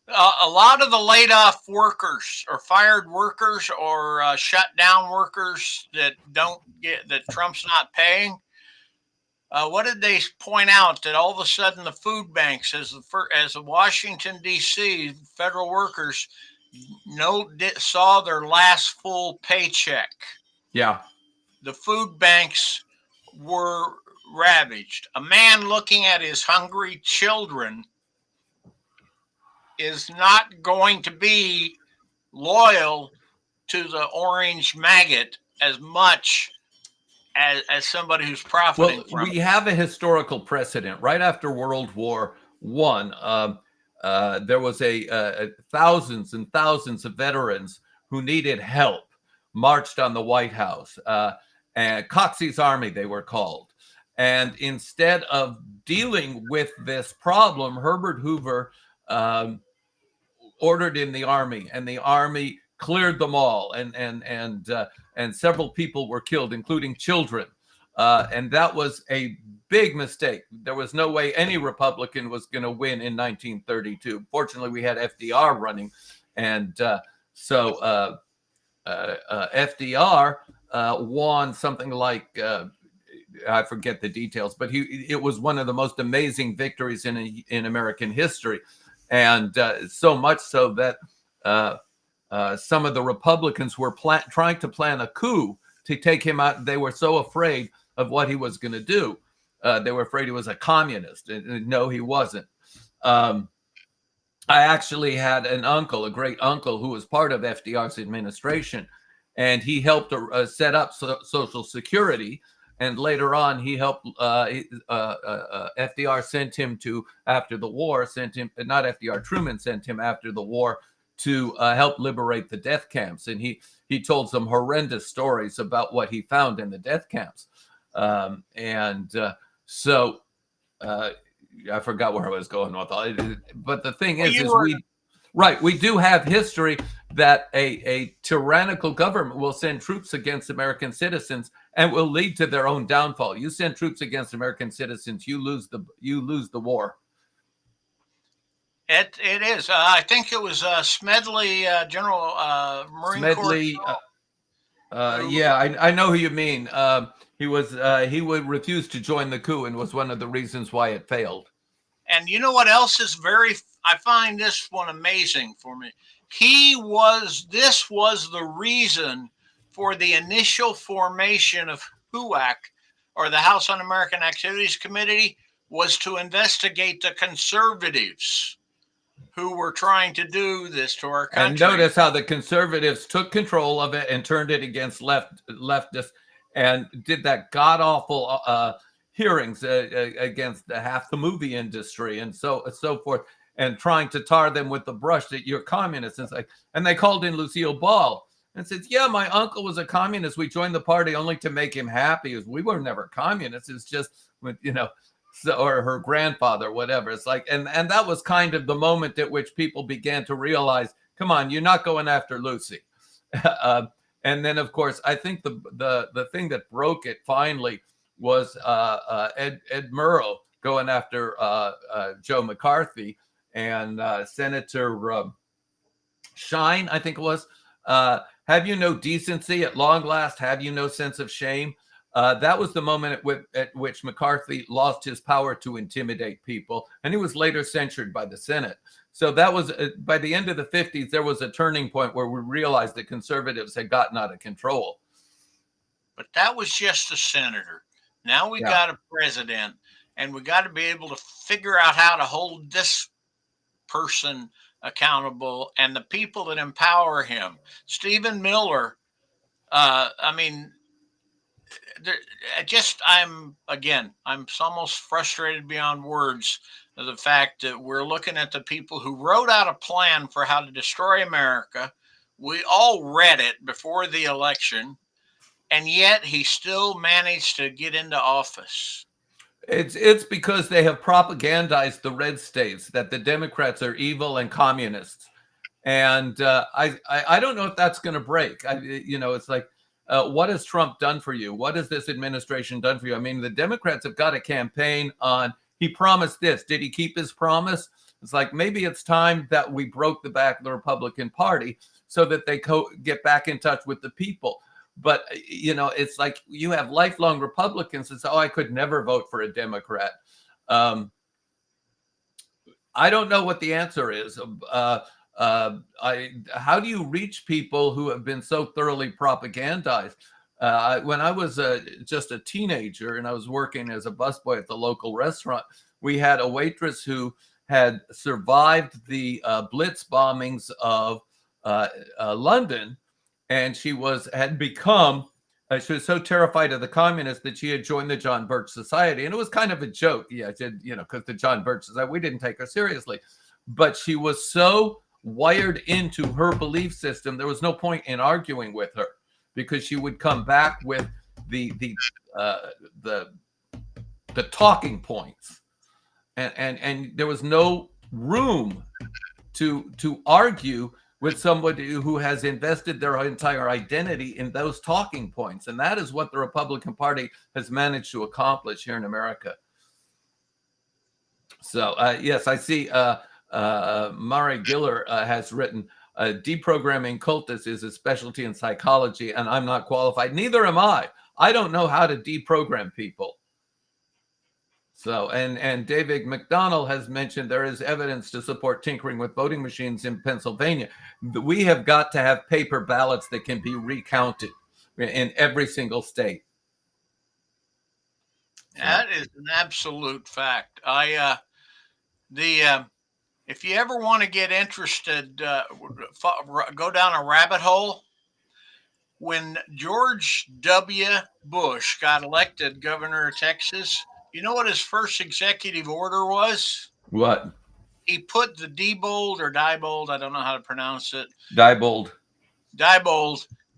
A lot of the laid off workers or fired workers or shut down workers that Trump's not paying. What did they point out? That all of a sudden the food banks, as the Washington D.C. federal workers saw their last full paycheck. Yeah, the food banks were ravaged. A man looking at his hungry children is not going to be loyal to the orange maggot as much as somebody who's profiting from it. We have a historical precedent. Right after World War I, there was thousands and thousands of veterans who needed help marched on the White House, and Coxey's Army, they were called. And instead of dealing with this problem, Herbert Hoover ordered in the army, and the army cleared them all, and several people were killed, including children. And that was a big mistake. There was no way any Republican was going to win in 1932. Fortunately, we had FDR running, and so FDR won something like I forget the details, but it was one of the most amazing victories in American history, and so much so that some of the Republicans were trying to plan a coup to take him out. They were so afraid of what he was going to do. They were afraid he was a communist. And no, he wasn't. I actually had an uncle, a great uncle, who was part of FDR's administration, and he helped set up Social Security. And later on, he helped. FDR sent him to, after the war, not FDR, Truman sent him after the war to help liberate the death camps. And he told some horrendous stories about what he found in the death camps. So I forgot where I was going with all it. But the thing is we do have history that a tyrannical government will send troops against American citizens and will lead to their own downfall. You send troops against American citizens, you lose the war. It is. I think it was Smedley, General Marine Smedley. Corps. Yeah, I know who you mean. He would refuse to join the coup and was one of the reasons why it failed. And you know what else is I find this one amazing for me. This was the reason for the initial formation of HUAC, or the House Un-American Activities Committee, was to investigate the conservatives who were trying to do this to our country. And notice how the conservatives took control of it and turned it against leftists and did that god-awful hearings against half the movie industry and so forth, and trying to tar them with the brush that you're communists. And they called in Lucille Ball and said, yeah, my uncle was a communist. We joined the party only to make him happy. We were never communists. It's just, or her grandfather, whatever. It's like, and that was kind of the moment at which people began to realize, come on, you're not going after Lucy. And then, of course, I think the thing that broke it finally was Ed Murrow going after Joe McCarthy, and Senator Shine, I think it was. Have you no decency at long last? Have you no sense of shame? That was the moment at which McCarthy lost his power to intimidate people, and he was later censured by the Senate. So that was, by the end of the 50s, there was a turning point where we realized that conservatives had gotten out of control. But that was just a senator. Now we got a president, and we got to be able to figure out how to hold this person accountable and the people that empower him. Stephen Miller, I'm almost frustrated beyond words of the fact that we're looking at the people who wrote out a plan for how to destroy America. We all read it before the election, and yet he still managed to get into office. It's because they have propagandized the red states that the Democrats are evil and communists, and I don't know if that's going to break. It's like, what has Trump done for you? What has this administration done for you? I mean, the Democrats have got a campaign on, he promised this. Did he keep his promise? It's like, maybe it's time that we broke the back of the Republican Party so that they get back in touch with the people. But, it's like you have lifelong Republicans that say, I could never vote for a Democrat. I don't know what the answer is. How do you reach people who have been so thoroughly propagandized? When I was just a teenager and I was working as a busboy at the local restaurant, we had a waitress who had survived the Blitz bombings of London, and she was so terrified of the communists that she had joined the John Birch Society, and it was kind of a joke, because the John Birch Society, we didn't take her seriously, but she was so wired into her belief system, there was no point in arguing with her, because she would come back with the talking points, and there was no room to argue with somebody who has invested their entire identity in those talking points. And that is what the Republican Party has managed to accomplish here in America. So, yes, I see Mari Giller has written, deprogramming cultists is a specialty in psychology, and I'm not qualified. Neither am I. I don't know how to deprogram people. So, and David McDonald has mentioned there is evidence to support tinkering with voting machines in Pennsylvania. We have got to have paper ballots that can be recounted in every single state. That is an absolute fact. If you ever want to get interested, go down a rabbit hole. When George W. Bush got elected governor of Texas, you know what his first executive order was? What? He put the Diebold, I don't know how to pronounce it. Diebold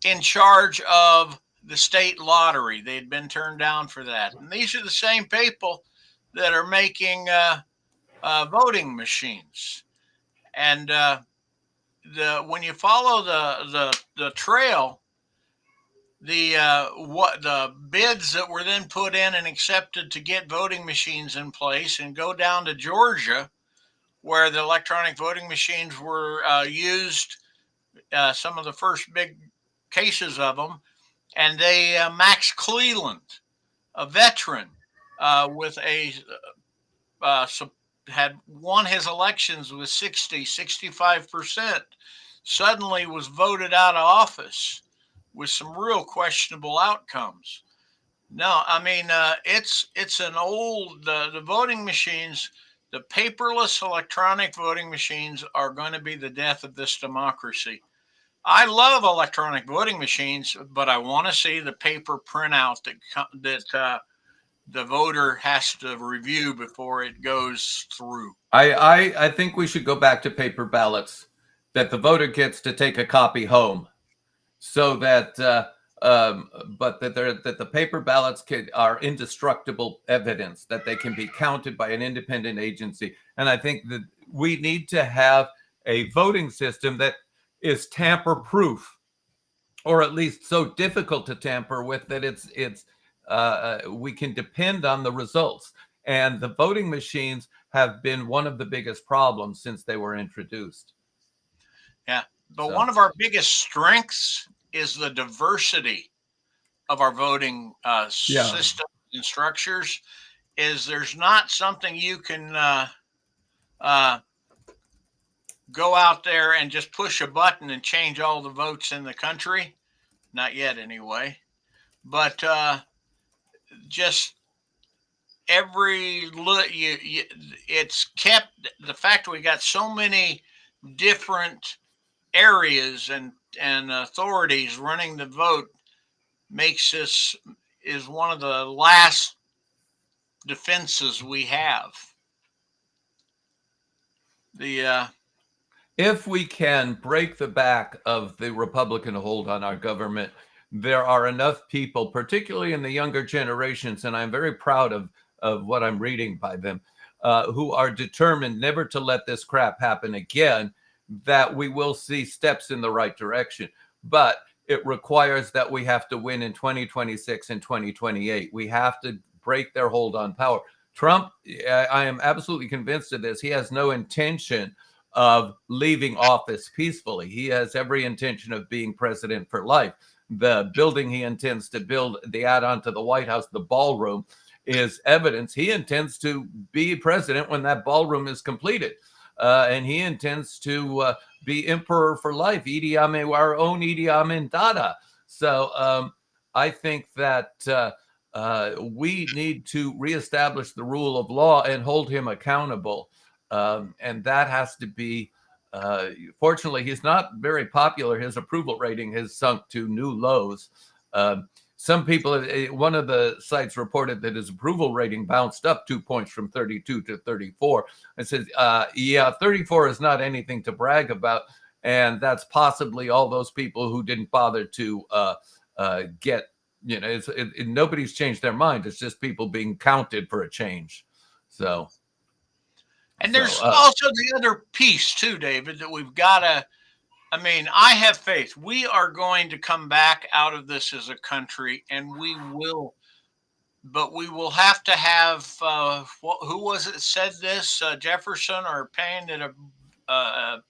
in charge of the state lottery. They had been turned down for that. And these are the same people that are making voting machines. And when you follow the trail, the bids that were then put in and accepted to get voting machines in place, and go down to Georgia, where the electronic voting machines were used, some of the first big cases of them, and Max Cleland, a veteran, with had won his elections with 65%, suddenly was voted out of office with some real questionable outcomes. No, I mean, it's an old, the voting machines, the paperless electronic voting machines are going to be the death of this democracy. I love electronic voting machines, but I want to see the paper printout that the voter has to review before it goes through. I think we should go back to paper ballots, that the voter gets to take a copy home, so that but that the paper ballots are indestructible evidence, that they can be counted by an independent agency. And I think that we need to have a voting system that is tamper proof, or at least so difficult to tamper with that we can depend on the results. And the voting machines have been one of the biggest problems since they were introduced. Yeah, but one of our biggest strengths is the diversity of our voting systems and structures. Is there's not something you can go out there and just push a button and change all the votes in the country. Not yet, anyway. But just it's kept, the fact that we got so many different areas and authorities running the vote makes this is one of the last defenses we have. If we can break the back of the Republican hold on our government, there are enough people, particularly in the younger generations, and I'm very proud of what I'm reading by them, who are determined never to let this crap happen again, that we will see steps in the right direction. But it requires that we have to win in 2026 and 2028. We have to break their hold on power. Trump, I am absolutely convinced of this. He has no intention of leaving office peacefully. He has every intention of being president for life. The building he intends to build, the add-on to the White House, the ballroom, is evidence he intends to be president when that ballroom is completed. And he intends to be emperor for life, our own Idi Amin Dada. So I think that we need to reestablish the rule of law and hold him accountable. And that has to be, fortunately, he's not very popular. His approval rating has sunk to new lows. Some people, one of the sites reported that his approval rating bounced up 2 points from 32 to 34. And says, 34 is not anything to brag about. And that's possibly all those people who didn't bother to get, nobody's changed their mind. It's just people being counted for a change. So. And So there's also the other piece too, David, that we've got to. I mean, I have faith. We are going to come back out of this as a country, and we will. But we will have to have. Who was it said this? Jefferson or Payne that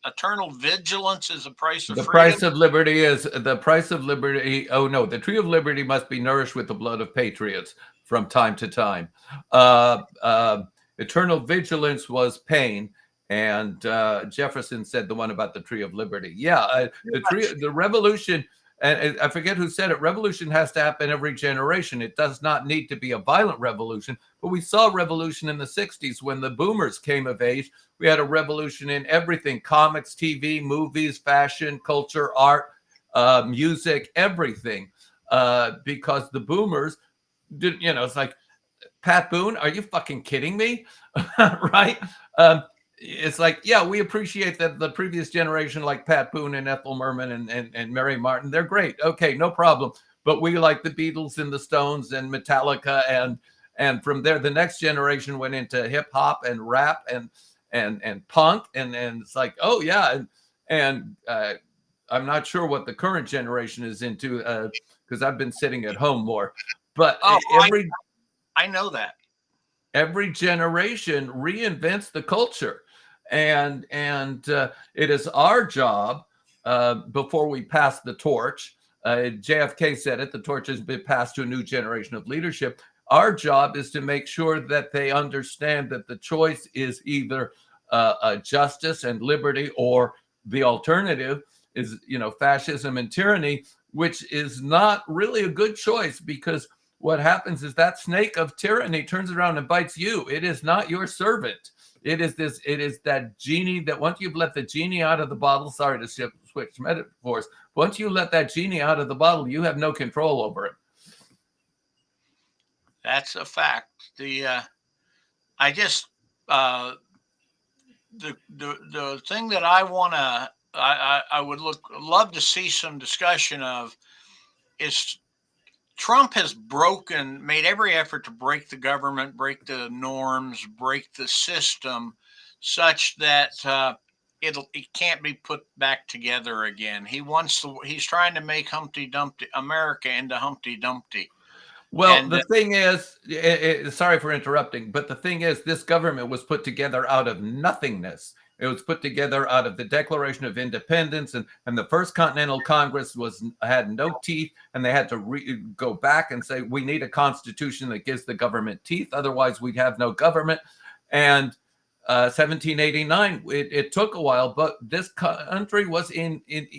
eternal vigilance is the price of the freedom. price of liberty is the price of liberty. Oh no, the tree of liberty must be nourished with the blood of patriots from time to time. Uh, uh, Eternal vigilance was pain, and Jefferson said the one about the tree of liberty. Yeah, the revolution. And I forget who said it. Revolution has to happen every generation. It does not need to be a violent revolution. But we saw revolution in the '60s when the boomers came of age. We had a revolution in everything: comics, TV, movies, fashion, culture, art, music, everything. Because the boomers did, it's like, Pat Boone, are you fucking kidding me? Right? It's like, yeah, we appreciate that the previous generation, like Pat Boone and Ethel Merman and Mary Martin, they're great. Okay, no problem. But we like the Beatles and the Stones and Metallica, and from there, the next generation went into hip hop and rap and punk, and it's like, oh yeah, and I'm not sure what the current generation is into because I've been sitting at home more, but Oh, every I know that. every generation reinvents the culture, and it is our job before we pass the torch. JFK said it: the torch has been passed to a new generation of leadership. Our job is to make sure that they understand that the choice is either justice and liberty, or the alternative is, fascism and tyranny, which is not really a good choice, because what happens is that snake of tyranny turns around and bites you. It is not your servant. It is that genie that once you've let the genie out of the bottle, sorry to switch metaphors, once you let that genie out of the bottle, you have no control over it. That's a fact. I just the thing that I want to I would love to see some discussion of is Trump has made every effort to break the government, break the norms, break the system, such that it can't be put back together again. He's trying to make Humpty Dumpty America into Humpty Dumpty. Well, And the thing is, sorry for interrupting, but the thing is, this government was put together out of nothingness. It was put together out of the Declaration of Independence, and the First Continental Congress had no teeth, and they had to go back and say, we need a constitution that gives the government teeth, otherwise we'd have no government. And 1789, it took a while, but this country was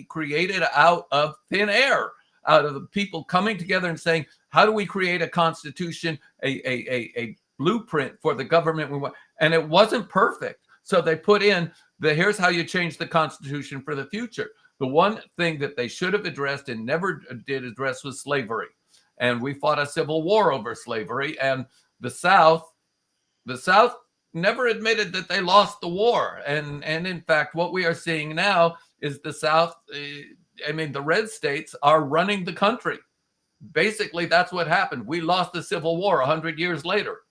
created out of thin air, out of the people coming together and saying, how do we create a constitution, a blueprint for the government we want? And it wasn't perfect. So they put in here's how you change the Constitution for the future. The one thing that they should have addressed and never did address was slavery. And we fought a civil war over slavery. And the South never admitted that they lost the war. And in fact, what we are seeing now is the South, the red states are running the country. Basically, that's what happened. We lost the Civil War 100 years later.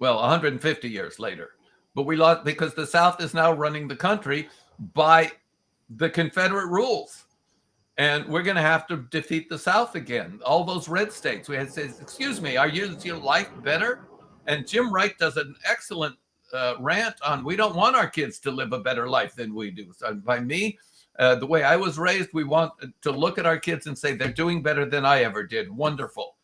Well, 150 years later. But we lost because the South is now running the country by the Confederate rules. And we're going to have to defeat the South again. All those red states. We had to say, excuse me, are your life better? And Jim Wright does an excellent rant on, we don't want our kids to live a better life than we do. So by me, the way I was raised, we want to look at our kids and say, they're doing better than I ever did. Wonderful.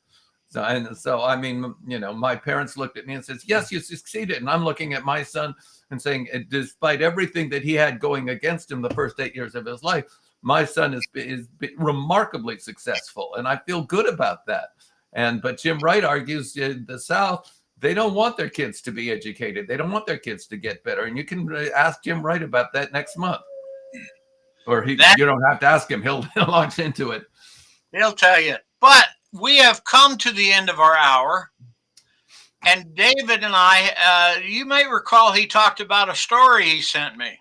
So, my parents looked at me and says, yes, you succeeded. And I'm looking at my son and saying, despite everything that he had going against him the first 8 years of his life, my son is remarkably successful. And I feel good about that. But Jim Wright argues the South, they don't want their kids to be educated. They don't want their kids to get better. And you can ask Jim Wright about that next month. Or you don't have to ask him. He'll launch into it. He'll tell you. But we have come to the end of our hour. And David and I, you may recall he talked about a story he sent me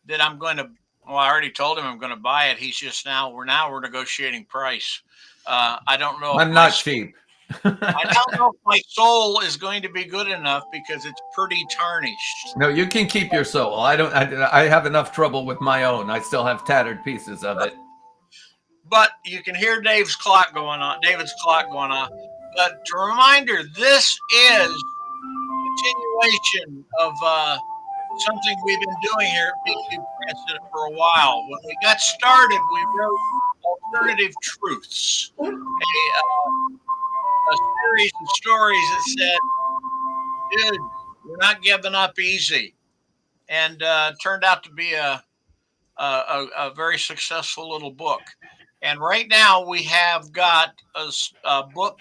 that I'm going to, I already told him I'm going to buy it. He's just we're negotiating price. I don't know. I'm not cheap. I don't know if my soul is going to be good enough because it's pretty tarnished. No, you can keep your soul. I don't. I have enough trouble with my own. I still have tattered pieces of it. But you can hear Dave's clock going on, David's clock going off. But a reminder, this is continuation of something we've been doing here at BQ Princeton for a while. When we got started, we wrote Alternative Truths, a series of stories that said, dude, we're not giving up easy. And turned out to be a very successful little book. And right now we have got a book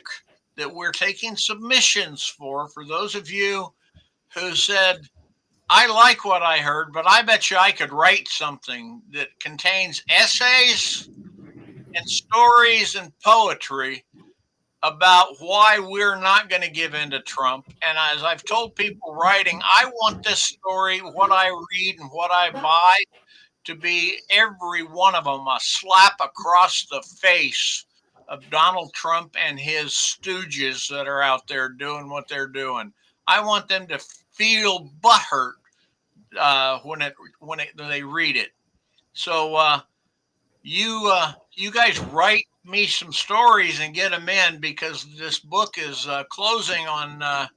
that we're taking submissions for those of you who said, I like what I heard, but I bet you I could write something that contains essays and stories and poetry about why we're not going to give in to Trump. And as I've told people writing, I want this story, what I read and what I buy, to be every one of them a slap across the face of Donald Trump and his stooges that are out there doing what they're doing. I want them to feel butthurt when they read it. So you guys write me some stories and get them in because this book is closing on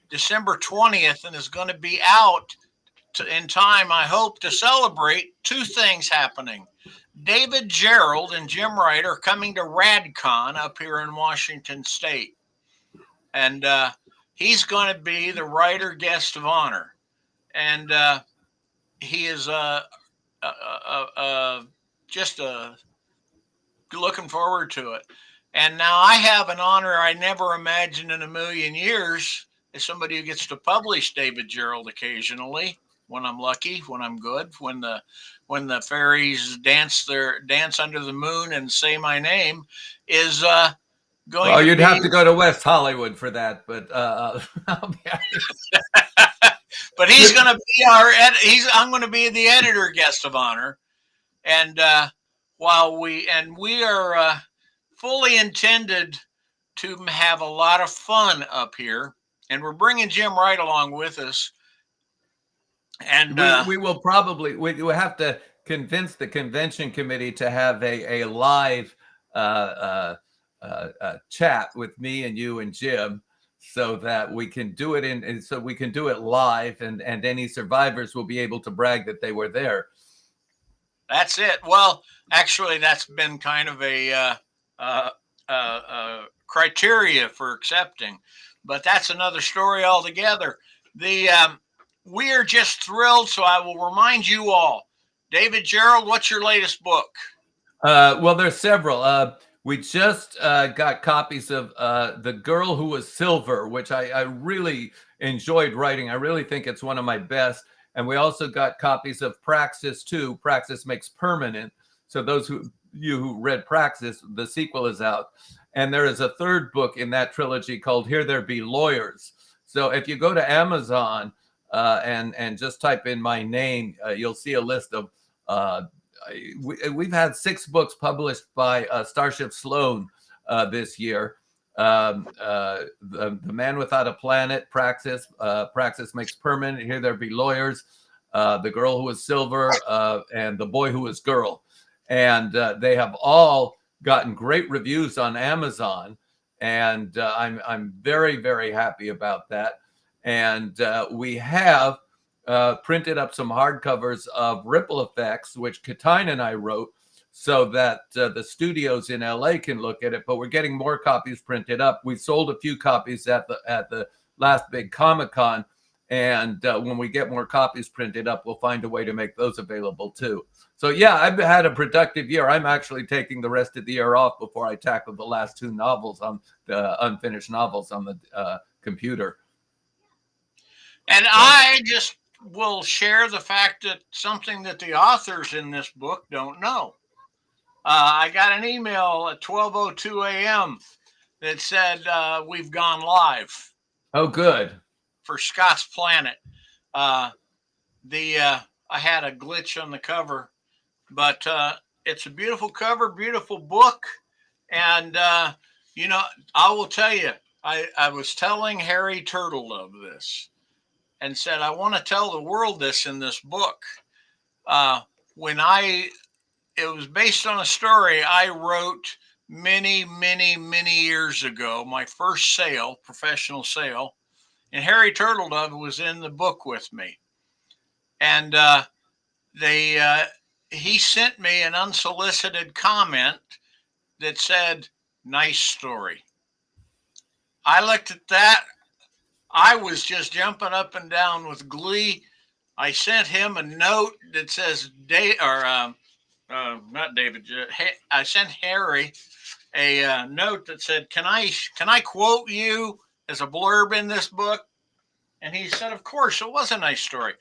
December 20th and is going to be out in time, I hope, to celebrate two things happening. David Gerrold and Jim Wright are coming to RadCon up here in Washington State. And he's going to be the writer guest of honor. And he is just looking forward to it. And now I have an honor I never imagined in a million years as somebody who gets to publish David Gerrold occasionally when I'm lucky, when I'm good, when the fairies dance under the moon and say my name is going Well, to you'd be. have to go to West Hollywood for that, but I'll be But he's going to be I'm going to be the editor guest of honor, and we are fully intended to have a lot of fun up here, and we're bringing Jim Wright along with us. And we will probably we will have to convince the convention committee to have a live chat with me and you and Jim, so that we can do it so we can do it live, and any survivors will be able to brag that they were there. That's it. Well, actually, that's been kind of a criteria for accepting, but that's another story altogether. We are just thrilled. So I will remind you all, David Gerrold, what's your latest book? Well, there's several. We just got copies of The Girl Who Was Silver, which I really enjoyed writing. I really think it's one of my best. And we also got copies of Praxis 2, Praxis Makes Permanent. So those who read Praxis, the sequel is out. And there is a third book in that trilogy called Here There Be Lawyers. So if you go to Amazon and just type in my name, you'll see a list of, we've had 6 books published by Starship Sloan this year. The Man Without a Planet, Praxis, Praxis Makes Permanent, Here There Be Lawyers, The Girl Who Was Silver, and The Boy Who Was Girl. And they have all gotten great reviews on Amazon, and I'm very, very happy about that. And we have printed up some hardcovers of Ripple Effects, which Katine and I wrote, so that the studios in LA can look at it. But we're getting more copies printed up. We sold a few copies at the last big Comic-Con, and when we get more copies printed up, we'll find a way to make those available too. So yeah, I've had a productive year. I'm actually taking the rest of the year off before I tackle the last 2 novels on the unfinished novels on the computer. And I just will share the fact that something that the authors in this book don't know. I got an email at 12:02 a.m. that said we've gone live. Oh, good. For Scott's Planet. I had a glitch on the cover, but it's a beautiful cover, beautiful book, and You know, I will tell you, I was telling Harry Turtledove this and said, I want to tell the world this in this book. Uh, when it was based on a story I wrote many years ago, my first sale, professional sale, and Harry Turtledove was in the book with me. And they, he sent me an unsolicited comment that said, nice story. I looked at that. I was just jumping up and down with glee. I sent him a note that says, not David. I sent Harry a note that said, "Can I quote you as a blurb in this book?" And he said, "Of course." It was a nice story,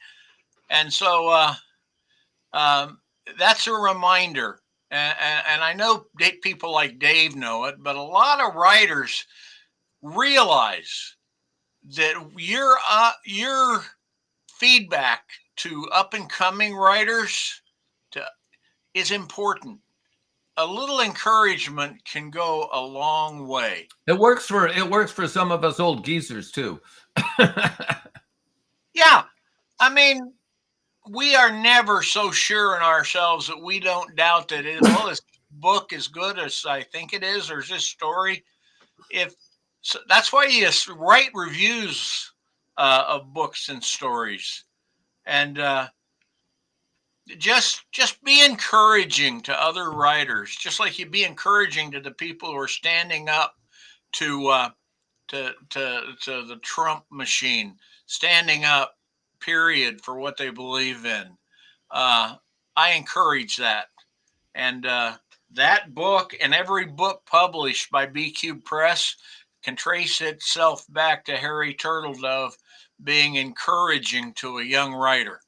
and so um, that's a reminder. And I know people like Dave know it, but a lot of writers realize that your feedback to up and coming writers to, is important. A little encouragement can go a long way. It works for some of us old geezers too. Yeah, I mean, we are never so sure in ourselves that we don't doubt that this book is good as I think it is, or is this story. If so, that's why you write reviews of books and stories, and just be encouraging to other writers, just like you be encouraging to the people who are standing up to to the Trump machine, standing up, period, for what they believe in. I encourage that, and that book and every book published by BQ Press can trace itself back to Harry Turtledove being encouraging to a young writer.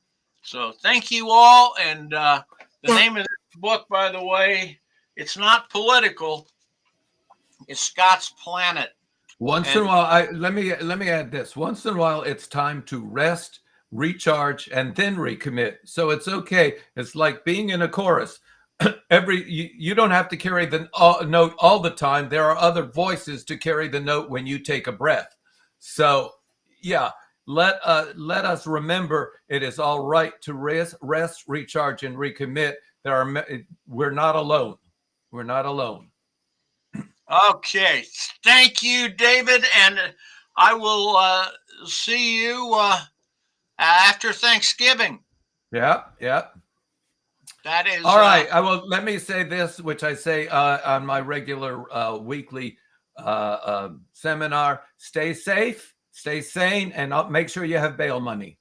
So thank you all. And the name of this book, by the way, it's not political. It's Scott's Planet. Once in a while, let me add this. Once in a while, it's time to rest, recharge, and then recommit. So it's okay. It's like being in a chorus. You don't have to carry the note all the time. There are other voices to carry the note when you take a breath. So yeah, let us remember it is all right to rest, recharge, and recommit. We're not alone. We're not alone. Okay. Thank you, David. And I will see you after Thanksgiving. Yeah. That is all right. Let me say this, which I say on my regular weekly seminar: stay safe, stay sane, and make sure you have bail money.